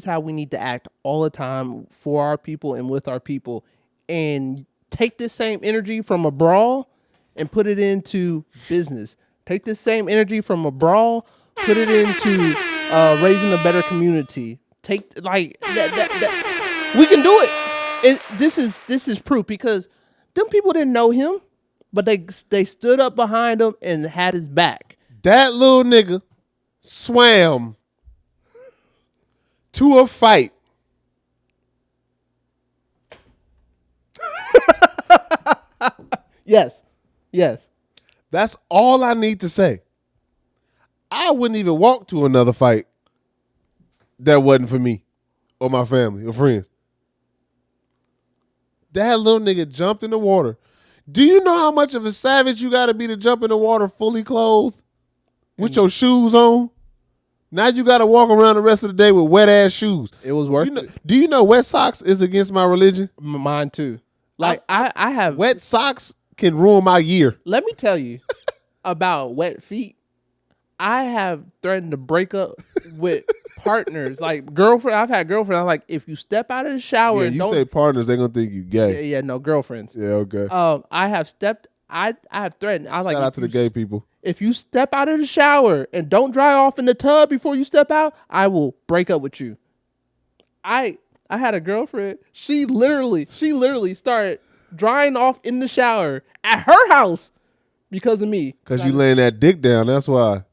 how we need to act all the time for our people and with our people, and take this same energy from a brawl and put it into business. Take this same energy from a brawl, put it into raising a better community. Take like that. We can do it. This is proof, because them people didn't know him, but they stood up behind him and had his back. That little nigga swam to a fight. Yes. That's all I need to say. I wouldn't even walk to another fight that wasn't for me or my family or friends. That little nigga jumped in the water. Do you know how much of a savage you got to be to jump in the water fully clothed with your shoes on? Now you got to walk around the rest of the day with wet ass shoes. It was worth it. Do you know wet socks is against my religion? Mine too. Like I have wet socks can ruin my year. Let me tell you about wet feet. I have threatened to break up with partners, like girlfriend. I've had girlfriends. I'm like, if you step out of the shower, you say partners, they're gonna think you gay. Yeah, no, girlfriends. Yeah, okay. I have threatened. I like, shout out to the gay people. If you step out of the shower and don't dry off in the tub before you step out, I will break up with you. I had a girlfriend. She literally started drying off in the shower at her house because of me. Because you laying that dick down. That's why.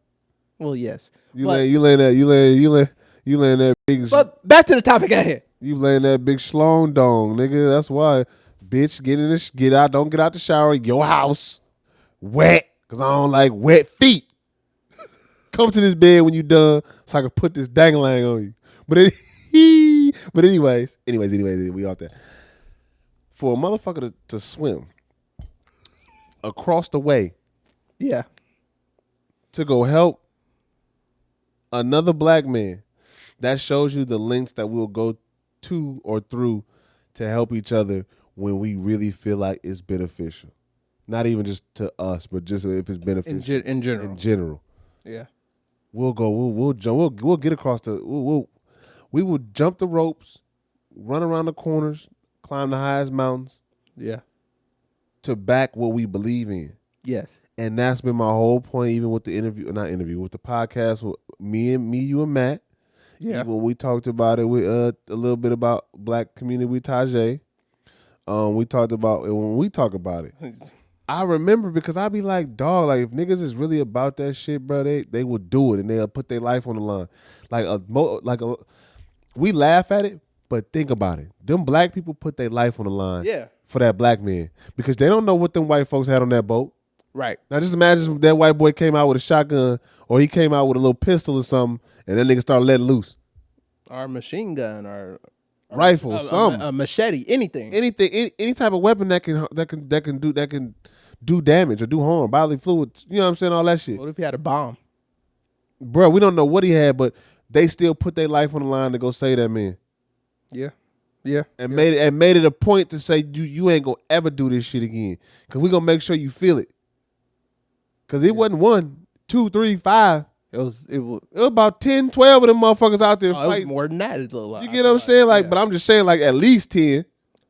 Well, yes. You laying that big. But back to the topic at hand. You laying that big schlong dong, nigga. That's why, bitch. Get out. Don't get out the shower. Your house wet, because I don't like wet feet. Come to this bed when you done, so I can put this dangling on you. But anyways, we out there. For a motherfucker to swim across the way, yeah, to go help another black man, that shows you the lengths that we'll go to or through to help each other when we really feel like it's beneficial. Not even just to us, but just if it's beneficial in general. In general, yeah, we'll go. We'll jump. We'll get across the. We will jump the ropes, run around the corners, climb the highest mountains. Yeah, to back what we believe in. Yes. And that's been my whole point, even with the with the podcast with me, you, and Matt. Yeah. When we talked about it with a little bit about black community with Tajay. We talked about it when we talk about it. I remember because I be like, dog, like if niggas is really about that shit, bro, they would do it and they'll put their life on the line. We laugh at it, but think about it. Them black people put their life on the line. Yeah. For that black man, because they don't know what them white folks had on that boat. Right. Now just imagine if that white boy came out with a shotgun or he came out with a little pistol or something and that nigga started letting loose. Or a machine gun or rifle, something. A machete, anything. Any type of weapon that can do damage or do harm, bodily fluids, you know what I'm saying, all that shit. What if he had a bomb? Bro, we don't know what he had, but they still put their life on the line to go save that man. Yeah. Yeah. And made it a point to say you ain't gonna ever do this shit again. Cause we gonna make sure you feel it. Cause it wasn't 1, 2, 3, 5. It was about 10, 12 of them motherfuckers out there fighting. It was more than that. It looked like. You get what I'm saying? Like, but I'm just saying, like, at least 10.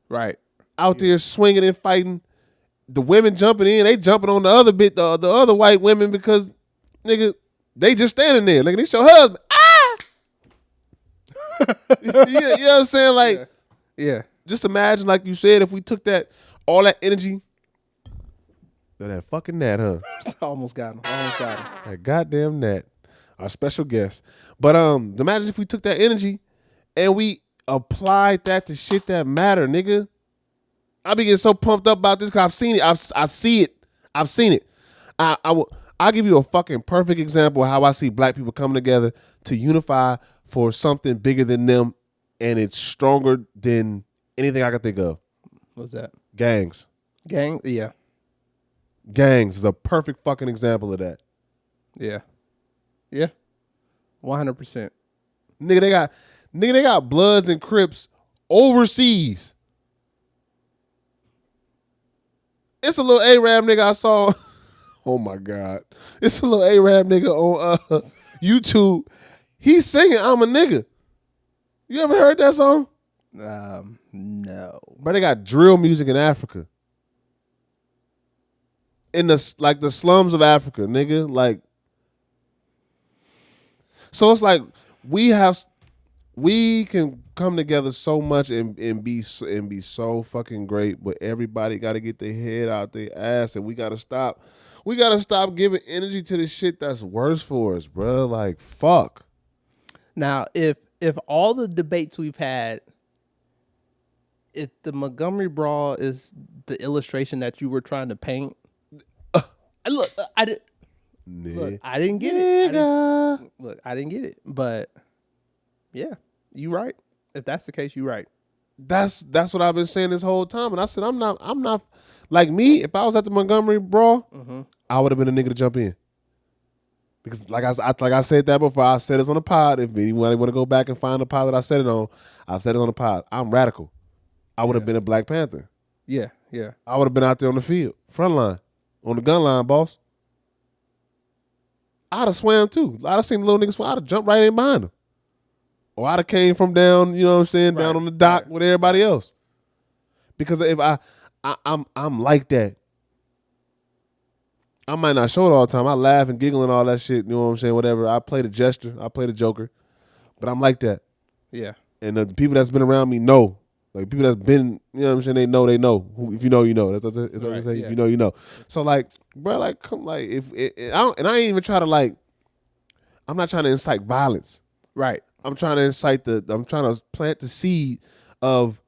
Right. Out there swinging and fighting. The women jumping in, they jumping on the other bit, the other white women because, nigga, they just standing there. Nigga, this your husband. Ah! You know what I'm saying? Like, yeah. Just imagine, like you said, if we took all that energy. That fucking Nat, huh? Almost got him. That goddamn Nat, our special guest. But imagine if we took that energy and we applied that to shit that matter, nigga. I be getting so pumped up about this because I've seen it. I see it. I've seen it. I'll give you a fucking perfect example of how I see black people coming together to unify for something bigger than them, and it's stronger than anything I can think of. What's that? Gangs. Yeah. Gangs is a perfect fucking example of that. Yeah. Yeah. 100%. Nigga, they got Bloods and Crips overseas. It's a little Arab nigga I saw. Oh my God. It's a little Arab nigga on YouTube. He's singing I'm a Nigga. You ever heard that song? No. But they got drill music in Africa. In the slums of Africa, nigga. Like, so it's like we can come together so much and be so fucking great, but everybody got to get their head out their ass, and we got to stop. We got to stop giving energy to the shit that's worse for us, bro. Like, fuck. Now, if all the debates we've had, if the Montgomery Brawl is the illustration that you were trying to paint, I didn't get it. I didn't get it. But yeah, you right. If that's the case, you right. That's what I've been saying this whole time. And I said, I'm not like me. If I was at the Montgomery Brawl, I would have been a nigga to jump in. Because like I said that before, I said this on the pod. If anybody want to go back and find the pod that I said it on, I've said it on the pod. I'm radical. I would have been a Black Panther. Yeah. I would have been out there on the field, front line, on the gun line, boss. I'd have swam too. I'd have seen the little niggas swim. I'd have jumped right in behind them. Or I'd have came from down, you know what I'm saying, down on the dock with everybody else. Because if I'm like that. I might not show it all the time. I laugh and giggle and all that shit, you know what I'm saying, whatever. I play the jester. I play the joker. But I'm like that. Yeah. And the people that's been around me know. Like, people that's been, you know what I'm saying, they know. If you know, you know. That's what I say. Yeah. If you know, you know. So, like, bro, like, come, like, I ain't even try to, like, I'm not trying to incite violence. Right. I'm trying to plant the seed of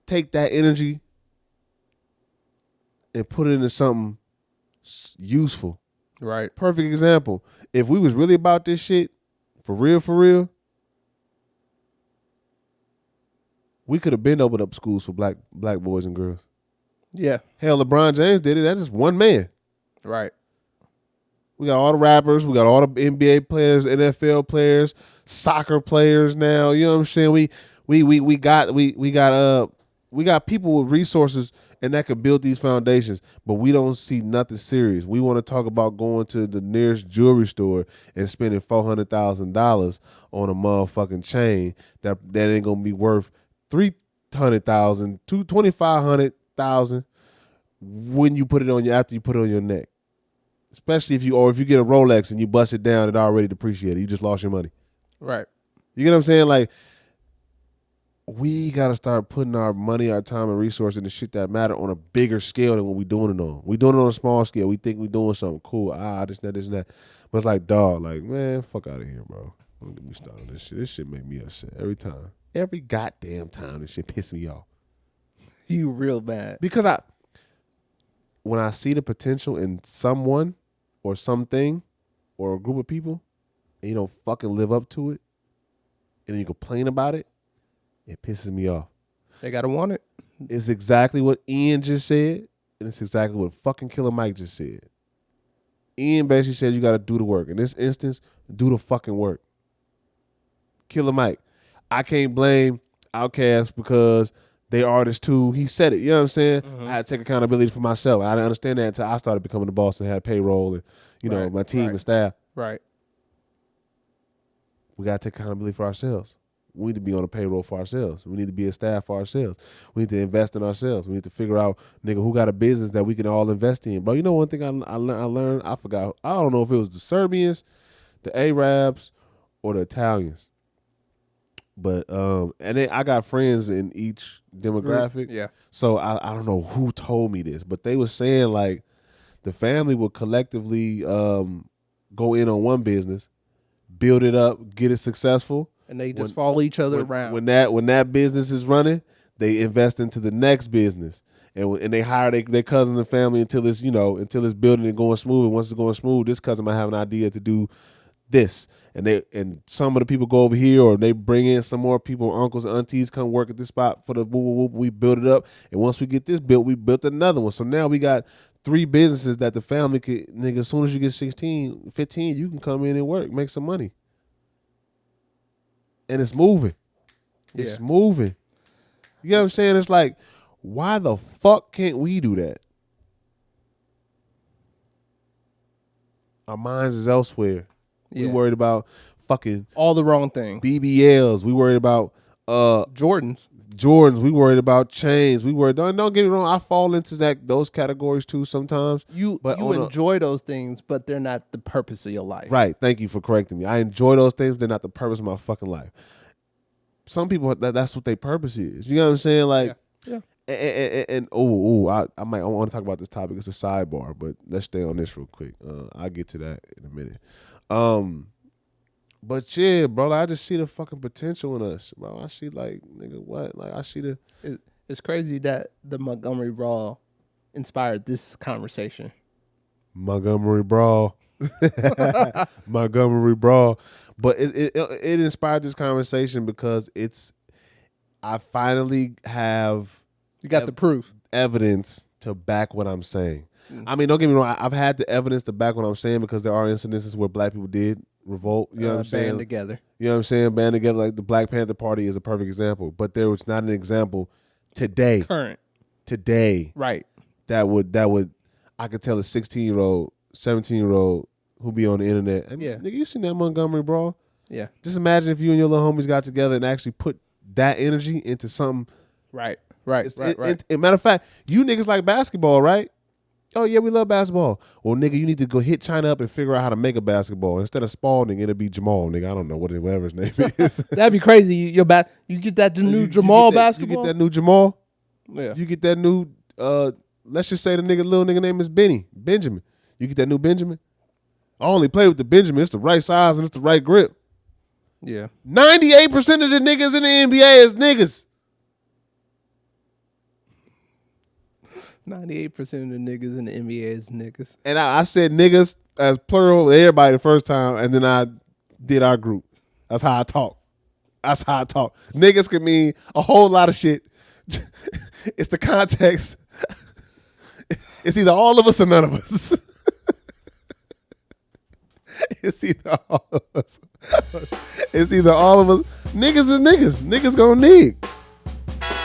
take that energy and put it into something useful. Right. Perfect example. If we was really about this shit, for real, we could have been opened up schools for black boys and girls. Yeah. Hell, LeBron James did it. That's just one man. Right. We got all the rappers. We got all the NBA players, NFL players, soccer players now. You know what I'm saying? We got people with resources and that could build these foundations, but we don't see nothing serious. We want to talk about going to the nearest jewelry store and spending $400,000 on a motherfucking chain that ain't gonna be worth $300,000 to $2,500,000 when you put it on after you put it on your neck. Especially if you get a Rolex and you bust it down, it already depreciated. You just lost your money. Right. You get what I'm saying? Like, we got to start putting our money, our time, and resources into shit that matter on a bigger scale than what we doing it on. We doing it on a small scale. We think we doing something cool. This and that. But it's like, dog, like, man, fuck out of here, bro. Don't get me started on this shit. This shit make me upset every time. Every goddamn time this shit piss me off. You real bad. Because when I see the potential in someone or something or a group of people and you don't fucking live up to it and then you complain about it, it pisses me off. They gotta want it. It's exactly what Ian just said, and it's exactly what fucking Killer Mike just said. Ian basically said you gotta do the work. In this instance, do the fucking work. Killer Mike, I can't blame Outkast because they artists too. He said it, you know what I'm saying? Mm-hmm. I had to take accountability for myself. I didn't understand that until I started becoming the boss and had payroll and, you know, my team and staff. Right. We gotta take accountability for ourselves. We need to be on a payroll for ourselves. We need to be a staff for ourselves. We need to invest in ourselves. We need to figure out, nigga, who got a business that we can all invest in. Bro, you know one thing I learned? I forgot. I don't know if it was the Serbians, the Arabs, or the Italians. But, and then I got friends in each demographic. Yeah. So I don't know who told me this, but they were saying, like, the family would collectively go in on one business, build it up, get it successful. And they just follow each other around. When that business is running, they invest into the next business. and they hire their cousins and family until it's building and going smooth. And once it's going smooth, this cousin might have an idea to do this, and some of the people go over here, or they bring in some more people, uncles and aunties come work at this spot for the whoop. We build it up, and once we get this built, we built another one. So now we got 3 businesses that the family could, nigga, as soon as you get 16, 15, you can come in and work, make some money. And it's moving. It's moving. You know what I'm saying? It's like, why the fuck can't we do that? Our minds is elsewhere. We worried about fucking all the wrong things. BBLs. We worried about Jordans. We worried about chains. We worried. Don't get me wrong. I fall into those categories too sometimes. You enjoy those things, but they're not the purpose of your life. Right. Thank you for correcting me. I enjoy those things, but they're not the purpose of my fucking life. Some people, that's what their purpose is. You know what I'm saying? Like, yeah. And I want to talk about this topic. It's a sidebar, but let's stay on this real quick. I'll get to that in a minute. But yeah, bro, I just see the fucking potential in us, bro. I see like, nigga, what? Like, I see the. It's crazy that the Montgomery Brawl inspired this conversation. Montgomery Brawl. Montgomery Brawl. But it inspired this conversation because I finally have. You got the proof. Evidence to back what I'm saying. I mean, don't get me wrong. I've had the evidence to back what I'm saying because there are incidences where black people did revolt. You know what I'm saying? Band together. You know what I'm saying? Band together. Like the Black Panther Party is a perfect example. But there was not an example today. Current. Today. Right. That would I could tell a 16-year-old, 17-year-old who be on the internet. And nigga, you seen that Montgomery Brawl? Yeah. Just imagine if you and your little homies got together and actually put that energy into something. Right. Matter of fact, you niggas like basketball, right? Oh, yeah, we love basketball. Well, nigga, you need to go hit China up and figure out how to make a basketball. Instead of Spalding, it'll be Jamal, nigga. I don't know whatever his name is. That'd be crazy. You get that new Jamal basketball? You get that new Jamal? Yeah. You get that new, let's just say the little nigga name is Benjamin. You get that new Benjamin? I only play with the Benjamin. It's the right size and it's the right grip. Yeah. 98% of the niggas in the NBA is niggas. 98% of the niggas in the NBA is niggas. And I said niggas as plural with everybody the first time, and then I did our group. That's how I talk. Niggas can mean a whole lot of shit. It's the context. It's either all of us or none of us. It's either all of us. Niggas is niggas. Niggas gonna nig.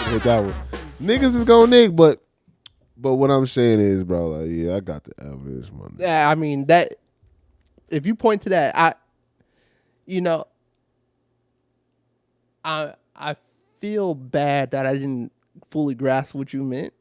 Hit that one. Niggas is gonna nig, but what I'm saying is, bro, like, yeah, I got the evidence, man. Yeah, I mean that. If you point to that, I feel bad that I didn't fully grasp what you meant.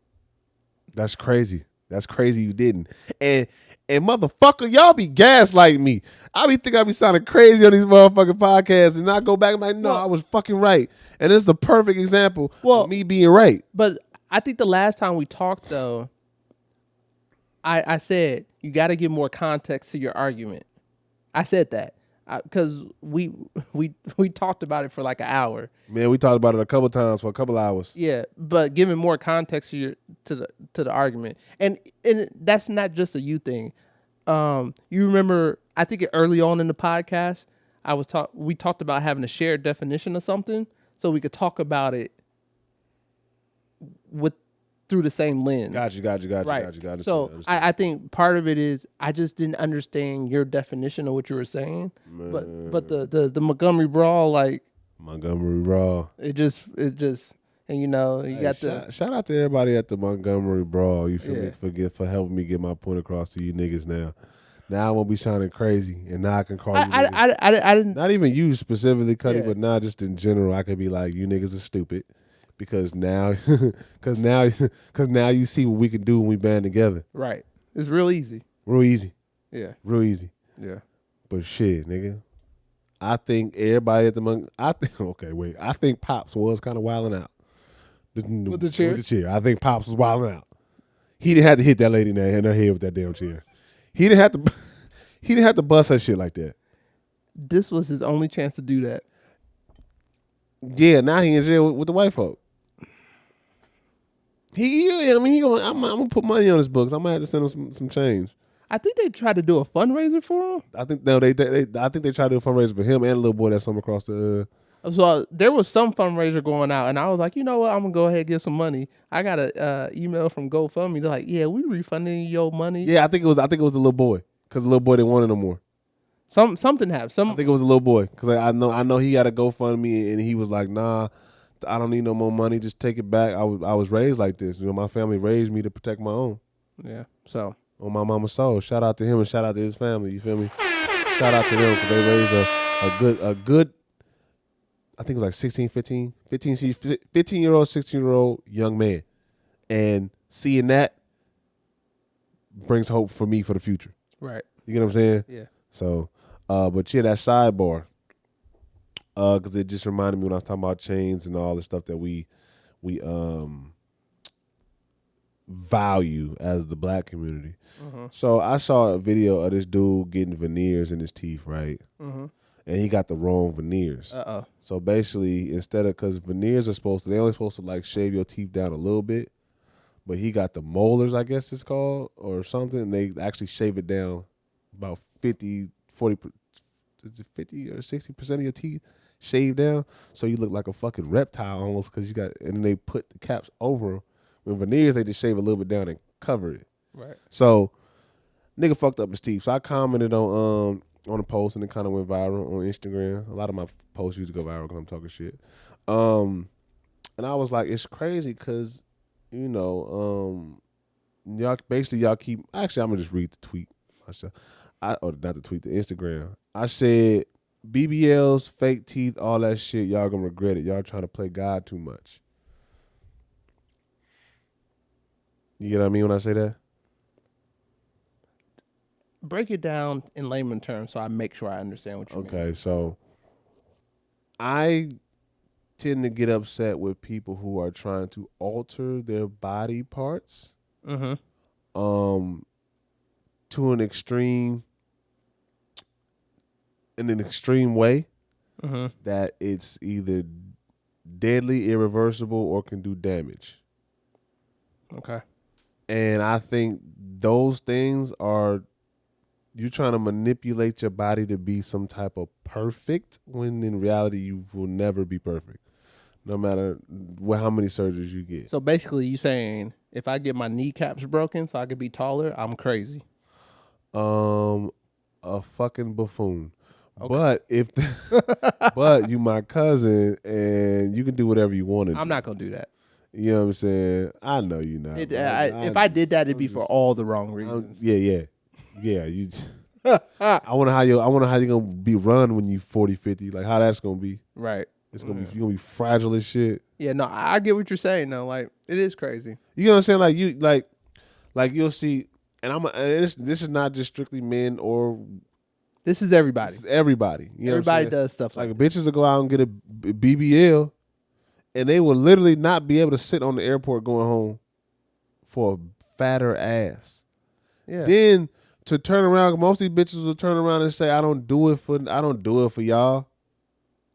That's crazy. You didn't. And motherfucker, y'all be gaslighting me. I be sounding crazy on these motherfucking podcasts, and I go back and I'm like, no, I was fucking right. And this is the perfect example of me being right. But I think the last time we talked, though, I said you got to give more context to your argument. I said that because we talked about it for like an hour. Man, we talked about it a couple times for a couple hours. Yeah, but giving more context to the argument, and that's not just a you thing. You remember? I think early on in the podcast, we talked about having a shared definition of something, so we could talk about it through the same lens. Got you. Right. Understand. I think part of it is I just didn't understand your definition of what you were saying. Man. But the Montgomery Brawl, like Montgomery Brawl. It just and you got shout out to everybody at the Montgomery Brawl. You feel me? For helping me get my point across to you niggas now. Now I won't be sounding crazy, and now I can call you niggas. I didn't. Not even you specifically, Cuddy, but now just in general, I could be like, you niggas are stupid. Because now you see what we can do when we band together. Right. It's real easy. Real easy. Yeah. Real easy. Yeah. But shit, nigga. I think everybody at the I think Pops was kind of wilding out. With the chair? With the chair. I think Pops was wilding out. He didn't have to hit that lady in her head with that damn chair. He didn't have to bust her shit like that. This was his only chance to do that. Yeah, now he in jail with the white folk. I'm gonna put money on his books. I'm gonna have to send him some change. I think they tried to do a fundraiser for him. I think I think they tried to do a fundraiser for him and a little boy that's somewhere across the. So there was some fundraiser going out, and I was like, you know what? I'm gonna go ahead and give some money. I got a email from GoFundMe. They're like, yeah, we refunding your money. Yeah, I think it was the little boy because the little boy didn't want it no more. Something happened. I think it was a little boy because I know he had a GoFundMe and he was like, nah, I don't need no more money. Just take it back. I was raised like this. You know, my family raised me to protect my own. Yeah. So on my mama's soul. Shout out to him and shout out to his family. You feel me? Shout out to them because they raised a good. I think it was like 15-year-old, 16-year-old young man, and seeing that brings hope for me for the future. Right. You get what I'm saying? Yeah. So, but yeah, that sidebar, because it just reminded me when I was talking about chains and all the stuff that we value as the black community. Mm-hmm. So I saw a video of this dude getting veneers in his teeth, right? Mm-hmm. And he got the wrong veneers. So basically, instead of, because veneers are they only supposed to like shave your teeth down a little bit, but he got the molars, I guess it's called, or something. And they actually shave it down about 50 or 60% of your teeth shaved down. So you look like a fucking reptile almost because you got, and then they put the caps over them. With veneers, they just shave a little bit down and cover it. Right. So nigga fucked up his teeth. So I commented on a post and it kind of went viral on Instagram. A lot of my posts used to go viral because I'm talking shit. And I was like, it's crazy because, you know, y'all keep, actually, I'm going to just read the tweet. Not the tweet, the Instagram. I said, BBLs, fake teeth, all that shit, y'all going to regret it. Y'all trying to play God too much. You get what I mean when I say that? Break it down in layman terms so I make sure I understand what you mean. Okay, so I tend to get upset with people who are trying to alter their body parts to an extreme way that it's either deadly, irreversible, or can do damage. Okay. And I think those things are, you're trying to manipulate your body to be some type of perfect when in reality you will never be perfect, no matter how many surgeries you get. So basically you saying if I get my kneecaps broken so I could be taller, I'm crazy. A fucking buffoon. Okay. But you my cousin and you can do whatever you want to do. I'm not going to do that. You know what I'm saying? I know you're not. If I did that, it'd be for all the wrong reasons. Yeah. You. I wonder how you're gonna be run when you 40, 50. Like how that's gonna be. Right. It's gonna be, you're gonna be fragile as shit. Yeah. No, I get what you're saying. though. Like it is crazy. You know what I'm saying? Like you like you'll see, and this is not just strictly men or. This is everybody. This is everybody. You know everybody does stuff like bitches will go out and get a BBL. And they will literally not be able to sit on the airport going home for a fatter ass. Yeah. Then to turn around, most of these bitches will turn around and say, I don't do it for y'all.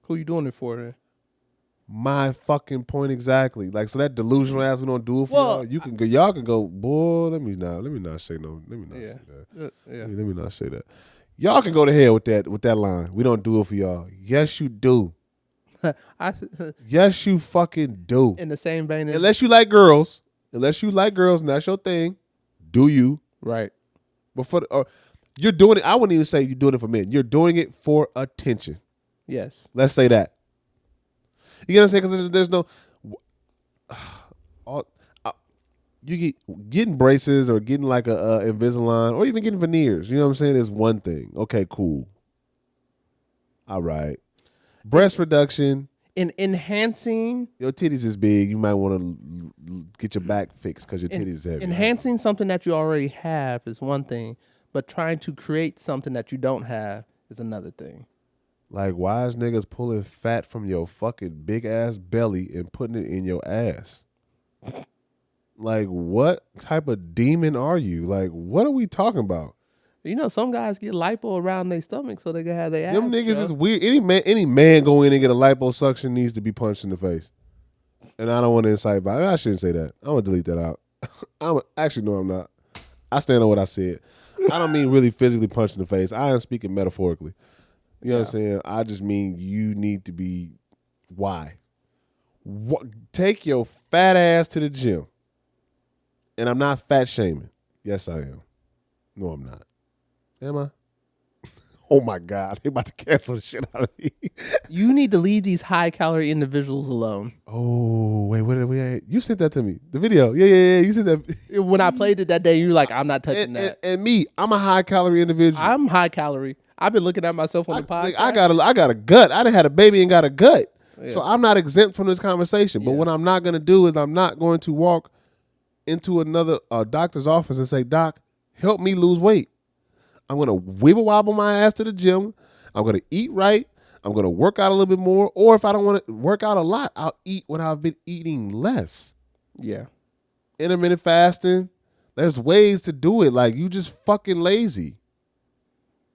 Who you doing it for then? My fucking point exactly. Like, so that delusional ass, we don't do it for y'all. Y'all can go, boy, let me not say that. Let me not say that. Y'all can go to hell with that line. We don't do it for y'all. Yes, you do. Yes, you fucking do. In the same vein as unless you like girls and that's your thing, do you? Right. But you're doing it, I wouldn't even say you're doing it for men. You're doing it for attention. Yes. Let's say that. You get what I'm saying? Because there's no you getting braces or getting like a Invisalign or even getting veneers, you know what I'm saying, is one thing. Okay, cool. All right. Breast reduction. In enhancing. Your titties is big. You might want to get your back fixed because your titties is heavy. Enhancing something that you already have is one thing, but trying to create something that you don't have is another thing. Like, why is niggas pulling fat from your fucking big ass belly and putting it in your ass? Like, what type of demon are you? Like, what are we talking about? You know, some guys get lipo around their stomach so they can have their ass. Them niggas is weird. Any man go in and get a liposuction needs to be punched in the face. And I don't want to incite violence. I shouldn't say that. I'm gonna delete that out. Actually, no, I'm not. I stand on what I said. I don't mean really physically punch in the face. I am speaking metaphorically. You know what I'm saying? I just mean you need to be. Why? Take your fat ass to the gym. And I'm not fat shaming. Yes, I am. No, I'm not. Am I? Oh my God, they about to cancel the shit out of me. You need to leave these high calorie individuals alone. Oh, wait, what did we at? You sent that to me. The video. Yeah. You sent that. When I played it that day, you're like, I'm not touching that. And me, I'm a high calorie individual. I'm high calorie. I've been looking at myself on the podcast. I got a gut. I done had a baby and got a gut. Yeah. So I'm not exempt from this conversation. But what I'm not going to do is I'm not going to walk into another doctor's office and say, Doc, help me lose weight. I'm going to wibble wobble my ass to the gym. I'm going to eat right. I'm going to work out a little bit more. Or if I don't want to work out a lot, I'll eat when I've been eating less. Yeah. Intermittent fasting. There's ways to do it. Like, you just fucking lazy.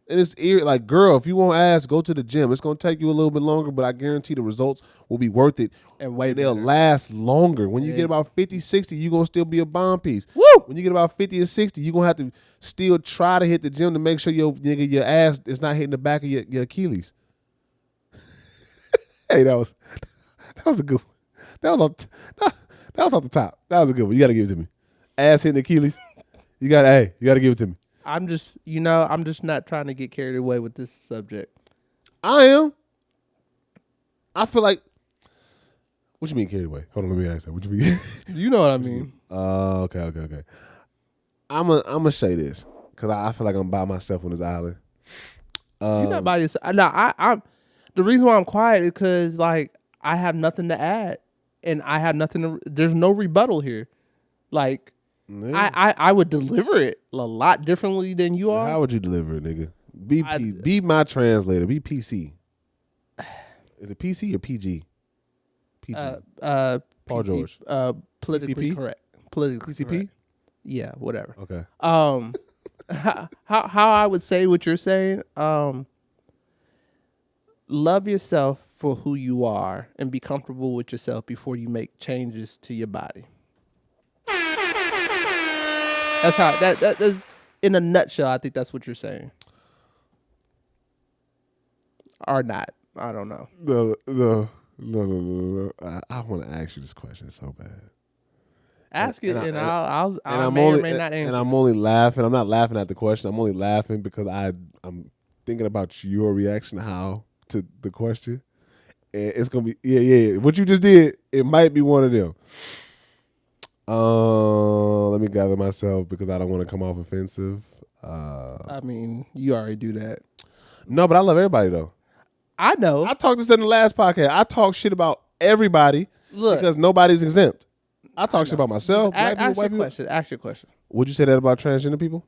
And it's like, girl, if you want ass, go to the gym. It's going to take you a little bit longer, but I guarantee the results will be worth it. And they'll last longer. When you get about 50, 60, you're going to still be a bomb piece. Woo! When you get about 50 and 60, you're going to have to still try to hit the gym to make sure your ass is not hitting the back of your Achilles. Hey, that was a good one. That was off the top. That was a good one. You got to give it to me. Ass hitting Achilles. You got to give it to me. I'm just not trying to get carried away with this subject. I am. I feel like. What you mean carried away? Hold on, let me ask that. What you mean? You know what I mean. Okay. I'm gonna say this because I feel like I'm by myself on this island. You're not by yourself. No, I'm. The reason why I'm quiet is because like I have nothing to add, and I have nothing to. There's no rebuttal here. Like. Yeah. I would deliver it a lot differently than you are. How would you deliver it, nigga? Be my translator. Be PC. Is it PC or PG? PG. Paul PC, George. Politically PCP? correct. Politically PCP? correct. Yeah, whatever. Okay. How I would say what you're saying. Love yourself for who you are and be comfortable with yourself before you make changes to your body. That's how that's in a nutshell. I think that's what you're saying, or not. I don't know. No. I want to ask you this question so bad. Ask it, and I'll may not answer. And I'm only laughing. I'm not laughing at the question. I'm only laughing because I'm thinking about your reaction to the question, and it's gonna be yeah. What you just did, it might be one of them. Let me gather myself because I don't want to come off offensive. I mean, you already do that. No, but I love everybody though. I know. I talked this in the last podcast. I talk shit about everybody because nobody's exempt. I talk shit about myself. Ask your question. Would you say that about transgender people?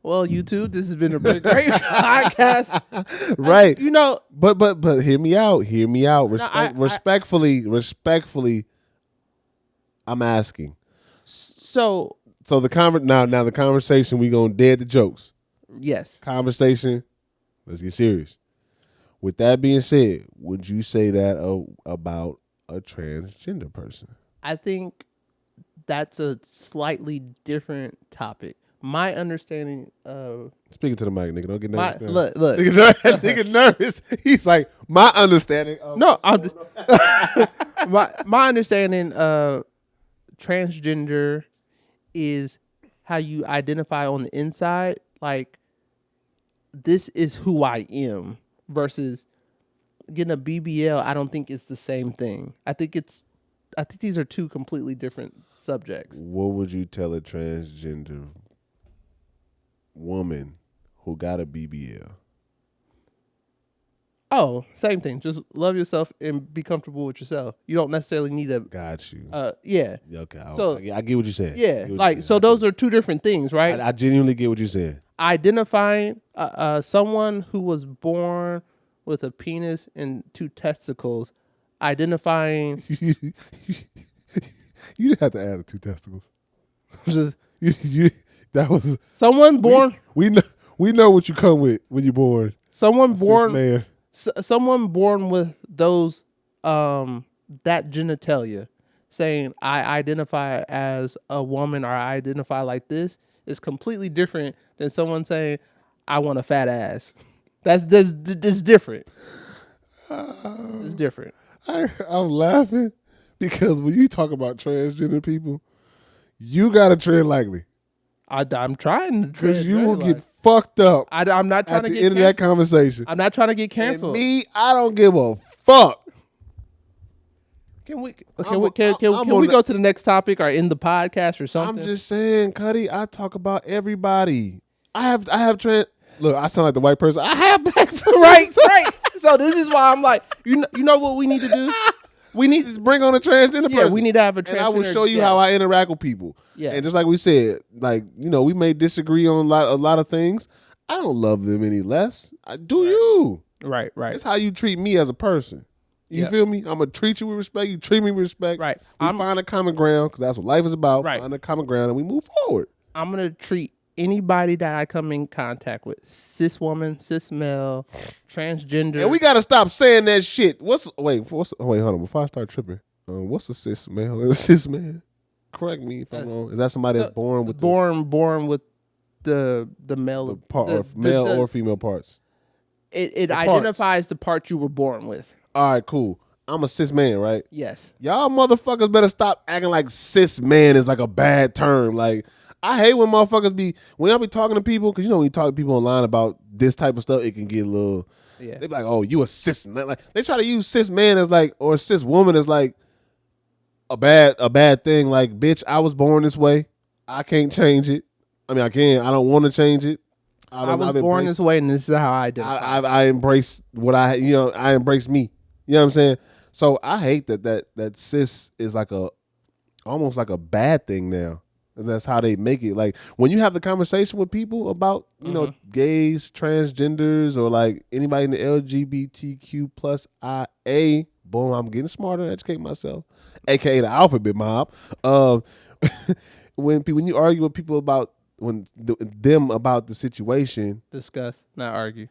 Well, YouTube, this has been a great podcast. Right. But hear me out. Respectfully, I'm asking. So the the conversation, we gonna dead the jokes. Yes. Conversation, let's get serious. With that being said, would you say that about a transgender person? I think that's a slightly different topic. My understanding of speaking to the mic, nigga, don't get nervous. Look, nigga nervous. He's like, my understanding. My understanding of transgender is how you identify on the inside. Like, this is who I am versus getting a BBL. I don't think it's the same thing. I think these are two completely different subjects. What would you tell a transgender woman who got a BBL? Oh, same thing. Just love yourself and be comfortable with yourself. You don't necessarily need a. Got you. Yeah. Okay. So I get what you're saying. Yeah. Like, so those are two different things, right? I genuinely get what you're saying. Identifying someone who was born with a penis and two testicles. Identifying. You didn't have to add the two testicles. Just, that was someone born. We know what you come with when you're born. Someone born. Man. someone born with those that genitalia saying I identify as a woman or I identify like this is completely different than someone saying I want a fat ass. That's different. It's different. I'm laughing because when you talk about transgender people, you gotta tread lightly I'm trying to because you tread will very get fucked up I'm not trying at to the get end of that conversation. I'm not trying to get And canceled. me, I don't give a fuck. Can we I'm go to the next topic or end the podcast or something? I'm just saying, Cuddy, I talk about everybody. I have trans. Look, I sound like the white person. I have black friends. right. So this is why I'm like, you know what we need to do? We need Just bring on a transgender person. Yeah, we need to have a transgender. And I will show you how I interact with people. Yeah. And just like we said, like, we may disagree on a lot of things. I don't love them any less. Do you? Right. It's how you treat me as a person. You feel me? I'm going to treat you with respect. You treat me with respect. Right. We find a common ground because that's what life is about. Right. Find a common ground and we move forward. I'm going to treat anybody that I come in contact with, cis woman, cis male, transgender. And we got to stop saying that shit. Wait, hold on. Before I start tripping, what's a cis male and a cis man? Correct me if I'm wrong. Is that somebody that's born with born with the male male or female parts? It identifies the part you were born with. All right, cool. I'm a cis man, right? Yes. Y'all motherfuckers better stop acting like cis man is like a bad term. Like, I hate when motherfuckers when y'all be talking to people, because when you talk to people online about this type of stuff, it can get a little, they be like, oh, you a cis man. Like, they try to use cis man as like, or cis woman as like a bad thing. Like, bitch, I was born this way. I can't change it. I mean, I can. I don't want to change it. I was born this way, and this is how I identify. I embrace what I embrace me. You know what I'm saying? So I hate that cis is like almost like a bad thing now. And that's how they make it. Like, when you have the conversation with people about, gays, transgenders, or like anybody in the LGBTQ plus IA, boom, I'm getting smarter, educating myself, aka the alphabet mob. When you argue with people about them about the situation, discuss, not argue.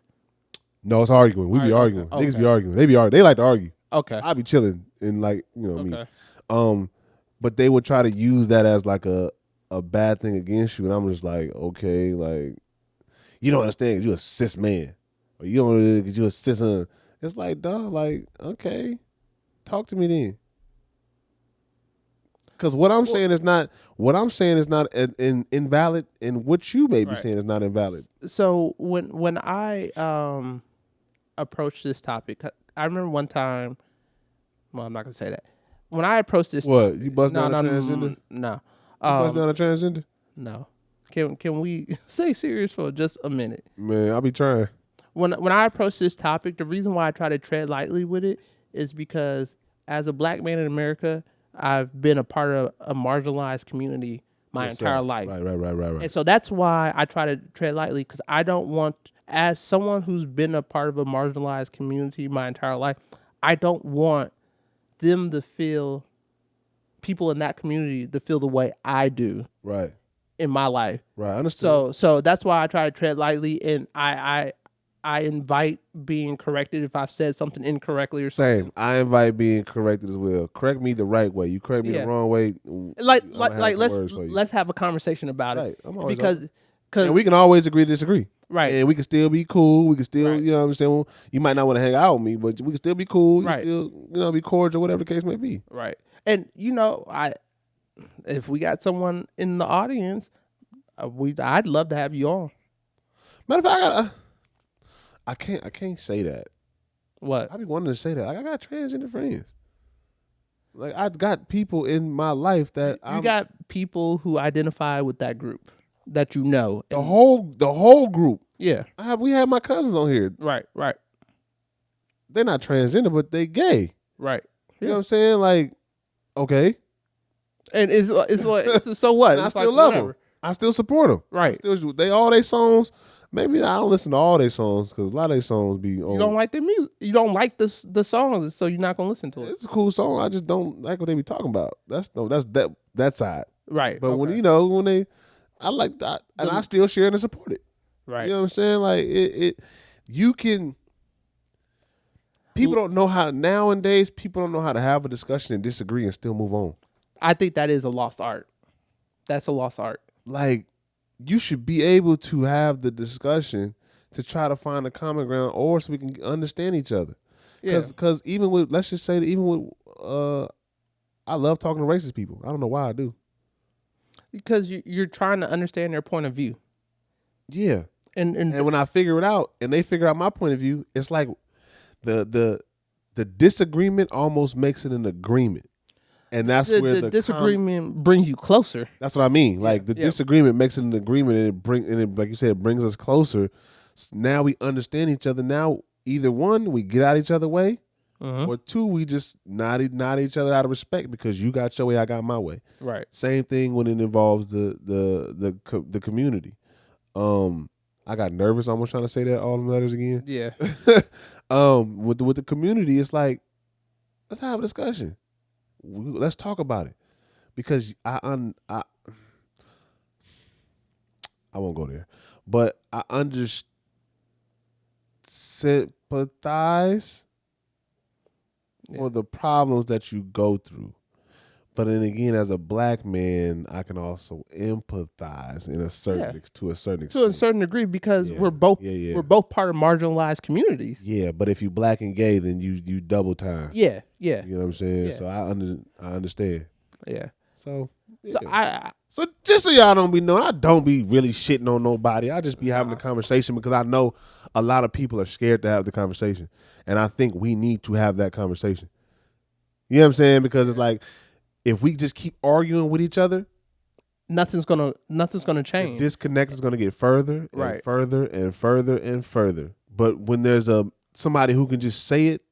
No, it's arguing. We be arguing. Okay. Niggas be arguing. They be arguing. They like to argue. Okay. I be chilling and like, me. But they would try to use that as like a bad thing against you, and I'm just like, okay, like, you don't understand because you a cis man, or you don't because you a cis. It's like, dog, like, okay, talk to me then. Because what I'm saying is not invalid, and what you may be saying is not invalid. So when I approached this topic, I remember one time. Well, I'm not gonna say that. When I approached this, You bust down a transgender? No. You bust down a transgender? No. Can we stay serious for just a minute? Man, I'll be trying. When I approach this topic, the reason why I try to tread lightly with it is because as a black man in America, I've been a part of a marginalized community my entire life. Right. And so that's why I try to tread lightly, because I don't want, as someone who's been a part of a marginalized community my entire life, I don't want them to feel, people in that community to feel the way I do. Right. In my life. Right, I understand. So that's why I try to tread lightly, and I invite being corrected if I've said something incorrectly or something. Same. I invite being corrected as well. Correct me the right way. You correct me the wrong way. Like let's have a conversation about it. I'm always because and we can always agree to disagree. Right. And we can still be cool. We can still, you know what I'm saying? Well, you might not want to hang out with me, but we can still be cool. Right. You still, be cordial, whatever the case may be. Right. And if we got someone in the audience, I'd love to have you on. Matter of fact, I can't say that. What? I be wanting to say that. Like, I got transgender friends. Like, I got people in my life that you got people who identify with that group that you know. The whole group. Yeah. We had my cousins on here. Right. They're not transgender, but they gay. Right. You know what I'm saying? Like, okay. And it's like so what? And I still love them. I still support them. Right. All their songs. Maybe I don't listen to all their songs because a lot of their songs be old. You don't like the music. You don't like the songs, so you're not gonna listen to it. It's a cool song. I just don't like what they be talking about. That's that side. Right. But when they, I like that, and I still share and support it. Right. You know what I'm saying? Like you can. People don't know how nowadays. People don't know how to have a discussion and disagree and still move on. I think that is a lost art. That's a lost art. Like, you should be able to have the discussion to try to find a common ground, or so we can understand each other. Because even with, let's just say that even with, I love talking to racist people. I don't know why I do. Because you're trying to understand their point of view. Yeah. And when I figure it out and they figure out my point of view, it's like the disagreement almost makes it an agreement. And that's where the disagreement brings you closer. That's what I mean. Like the disagreement makes it an agreement, and it, like you said, it brings us closer. Now we understand each other. Now either one, we get out each other's way, or two, we just nod each other out of respect because you got your way, I got my way. Right. Same thing when it involves the community. I got nervous almost trying to say that all the letters again. Yeah. With the community, it's like, let's have a discussion. Let's talk about it, because I won't go there, but I sympathize for the problems that you go through. But then again, as a black man, I can also empathize to a certain extent. To a certain degree, because we're both part of marginalized communities. Yeah, but if you black and gay, then you double time. Yeah. You know what I'm saying? Yeah. So I understand. Yeah. So So just so y'all don't be knowing, I don't be really shitting on nobody. I just be having a conversation because I know a lot of people are scared to have the conversation, and I think we need to have that conversation. You know what I'm saying? Because it's like, if we just keep arguing with each other, nothing's gonna change. The disconnect is gonna get further and further and further and further. But when there's somebody who can just say it,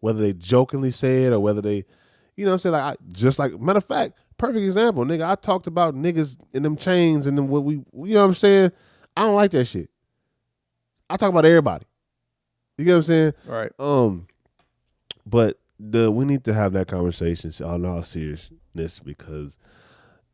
whether they jokingly say it or whether they, you know what I'm saying? Matter of fact, perfect example, nigga. I talked about niggas in them chains and then what you know what I'm saying? I don't like that shit. I talk about everybody. You get what I'm saying? Right. But we need to have that conversation in all seriousness, because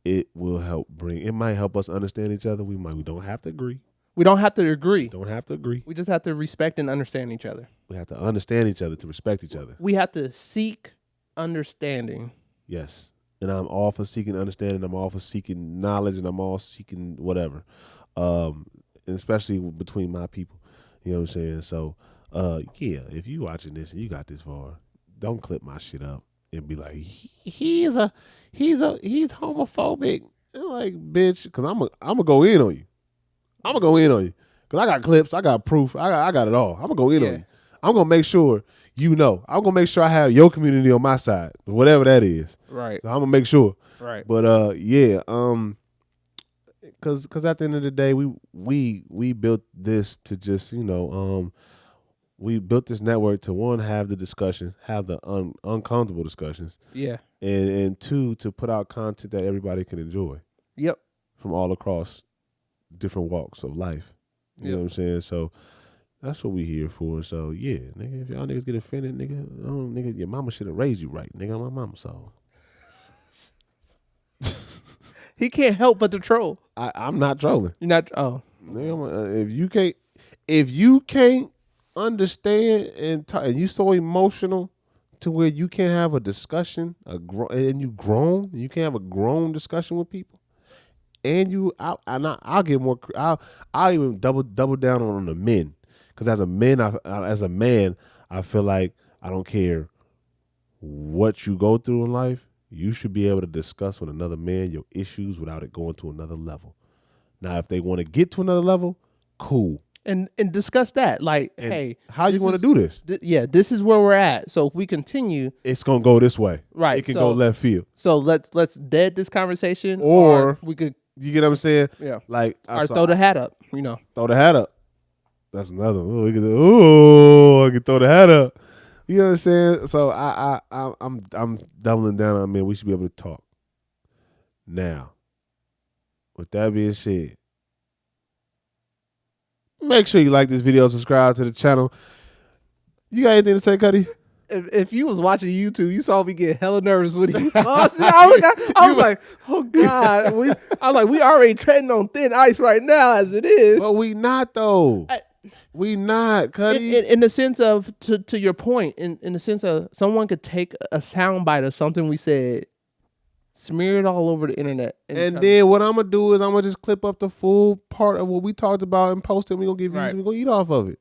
it will it might help us understand each other. We don't have to agree. We don't have to agree. Don't have to agree. We just have to respect and understand each other. We have to understand each other to respect each other. We have to seek understanding. Yes. And I'm all for seeking understanding. I'm all for seeking knowledge, and I'm all seeking whatever. And especially between my people. You know what I'm saying? So, if you watching this and you got this far, don't clip my shit up and be like, he's homophobic. And like, bitch, because I'm gonna go in on you. I'm gonna go in on you. Because I got clips, I got proof, I got it all. I'm gonna go in on you. I'm gonna make sure you know. I'm gonna make sure I have your community on my side, whatever that is. Right. So I'm gonna make sure. Right. But because at the end of the day, we built this to just, we built this network to, one, have the discussion, have the uncomfortable discussions. Yeah. And two, to put out content that everybody can enjoy. Yep. From all across different walks of life. You know what I'm saying? So that's what we here for. So yeah, nigga, if y'all niggas get offended, nigga, your mama should have raised you right, nigga. My mama so. He can't help but to troll. I'm not trolling. You're not. Oh, nigga, if you can't understand and you so emotional to where you can't have a discussion, and you can't have a grown discussion with people, and I'll get more. I'll even double down on the men, because as a man, I feel like I don't care what you go through in life. You should be able to discuss with another man your issues without it going to another level. Now, if they want to get to another level, cool. And discuss that. Like, and hey, how you want to do this? This is where we're at. So if we continue, it's gonna go this way. Right. It can go left field. So let's dead this conversation, or we could. You get what I'm saying? Yeah. Like, throw the hat up. Throw the hat up. That's another one. I can throw the hat up. You know what I'm saying? So I'm doubling down on, man, we should be able to talk. Now, with that being said, make sure you like this video, subscribe to the channel. You got anything to say, Cuddy? If you was watching YouTube, you saw me get hella nervous when he I was like, oh God. We already treading on thin ice right now as it is. But we not though. We not, Cuddy. In the sense of, to your point, in the sense of someone could take a soundbite of something we said, smear it all over the internet. And then what I'm going to do is I'm going to just clip up the full part of what we talked about and post it. We're going to give views and we're going to eat off of it.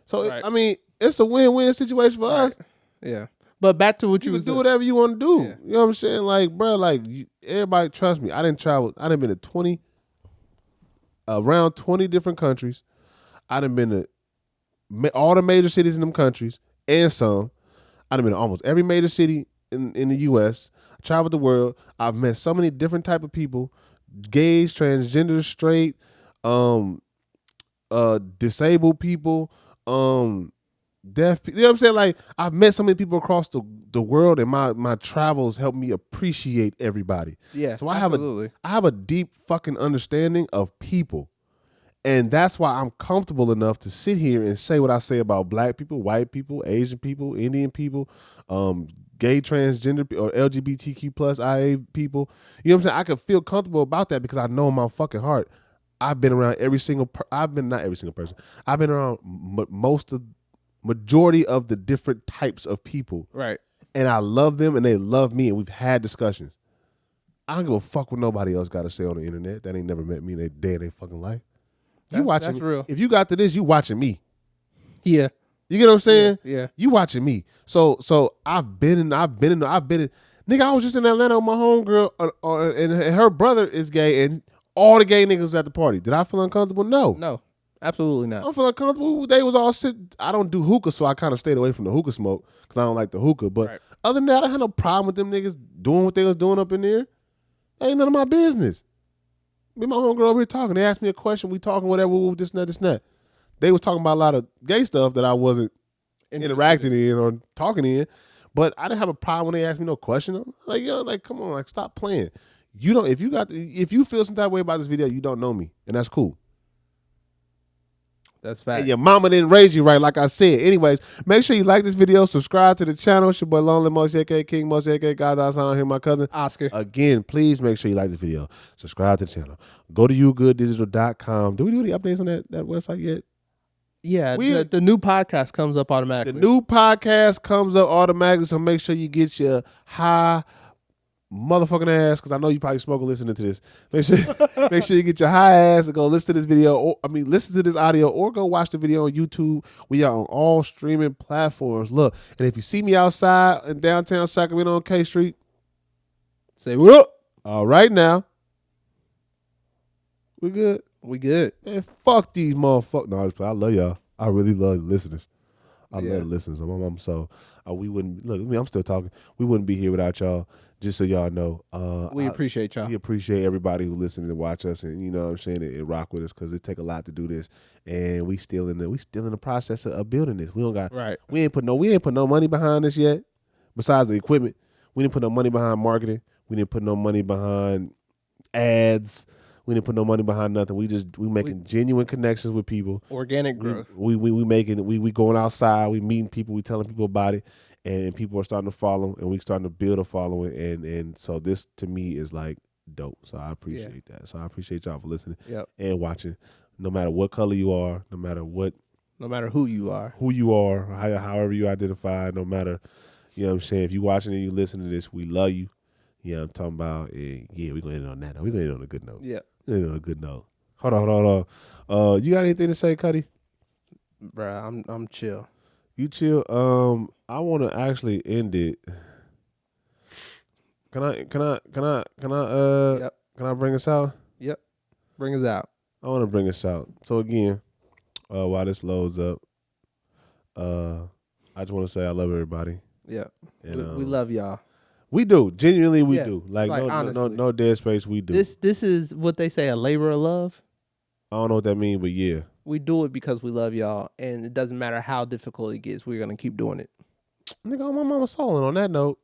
So, I mean, it's a win-win situation for us. Yeah. But back to what you can was do whatever you want to do. Yeah. You know what I'm saying? Like, bro, like, everybody trust me. I didn't travel. I done been to around 20 different countries. I done been to all the major cities in them countries and some. I done been to almost every major city in the U.S. I traveled the world. I've met so many different type of people, gays, transgender, straight, disabled people, deaf people. You know what I'm saying? Like, I've met so many people across the world, and my travels help me appreciate everybody. Yeah, so I absolutely. have a deep fucking understanding of people. And that's why I'm comfortable enough to sit here and say what I say about black people, white people, Asian people, Indian people, gay, transgender, or LGBTQ plus IA people. You know what I'm saying? I can feel comfortable about that because I know in my fucking heart, I've been around not every single person. I've been around majority of the different types of people. Right. And I love them and they love me and we've had discussions. I don't give a fuck what nobody else got to say on the internet that ain't never met me in their day in their fucking life. You watching that's real. If you got to this, you watching me. Yeah. You get what I'm saying? Yeah. You watching me. So I've been in. Nigga, I was just in Atlanta with my homegirl, and her brother is gay, and all the gay niggas was at the party. Did I feel uncomfortable? No. No. Absolutely not. I don't feel uncomfortable. They was all sit. I don't do hookah, so I kind of stayed away from the hookah smoke because I don't like the hookah. But other than that, I had no problem with them niggas doing what they was doing up in there. That ain't none of my business. Me and my homegirl over here talking. They asked me a question. We talking whatever, this and that. They was talking about a lot of gay stuff that I wasn't interacting in or talking in. But I didn't have a problem when they asked me no question. I'm like, yo, like, come on, like, stop playing. You don't. If you feel some type of way about this video, you don't know me, and that's cool. That's fact. And your mama didn't raise you right, like I said. Anyways, make sure you like this video, subscribe to the channel. It's your boy Lonely Mosi, aka King Mosi, aka God out here, my cousin Oscar. Again, please make sure you like this video, subscribe to the channel. Go to yougooddigital.com. Do we do any updates on that website yet? Yeah, the new podcast comes up automatically. The new podcast comes up automatically, so make sure you get your high motherfucking ass, because I know you probably smoking listening to this. Make sure you get your high ass and go listen to this video, listen to this audio, or go watch the video on YouTube. We are on all streaming platforms. Look, and if you see me outside in downtown Sacramento on K Street, say what up. All right now. We good? We good. Man, fuck these motherfuckers. No, I love y'all. I really love the listeners. I love the listeners. We wouldn't look. I'm still talking. We wouldn't be here without y'all. Just so y'all know, we appreciate y'all. We appreciate everybody who listens and watch us, and you know what I'm saying, and rock with us, because it take a lot to do this, and we still in the process of building this. We don't got We ain't put no money behind this yet. Besides the equipment, we didn't put no money behind marketing. We didn't put no money behind ads. We didn't put no money behind nothing. We making genuine connections with people. Organic growth. We going outside. We meeting people. We telling people about it, and people are starting to follow, and we starting to build a following. And so this to me is like dope. So I appreciate that. So I appreciate y'all for listening and watching. No matter what color you are, no matter who you are, however you identify, no matter, you know what I'm saying. If you watching and you listen to this, we love you. Yeah, I'm talking about. Yeah, we're gonna end on that. We're gonna end on a good note. Yeah. On a good note. Hold on. You got anything to say, Cuddy? Bruh, I'm chill. You chill. I want to actually end it. Can I bring us out? Yep. Bring us out. I want to bring us out. So again, while this loads up, I just want to say I love everybody. Yeah. And we love y'all. We do. Genuinely, we do. Like honestly, no dead space. We do. This is what they say, a labor of love. I don't know what that means, but yeah. We do it because we love y'all, and it doesn't matter how difficult it gets. We're gonna keep doing it. Nigga, on my mama's soul. And on that note,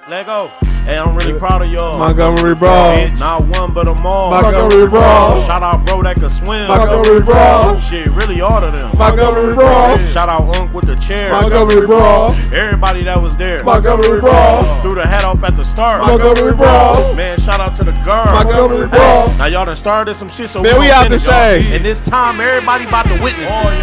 Let go. Hey, I'm really proud of y'all. Montgomery Brawl. Bitch, not one but them all. Montgomery Brawl. Shout out bro that could swim. Montgomery Brawl. Shit, really all of them. Montgomery Brawl. Shout out Unc with the chair. Montgomery Brawl. Everybody that was there. Montgomery Brawl. Threw the hat off at the start. Montgomery Brawl. Man, shout out to the girl. Montgomery Brawl. Now y'all done started some shit, so Man, we gon' out to finish, y'all. say. And this time, everybody about to witness it.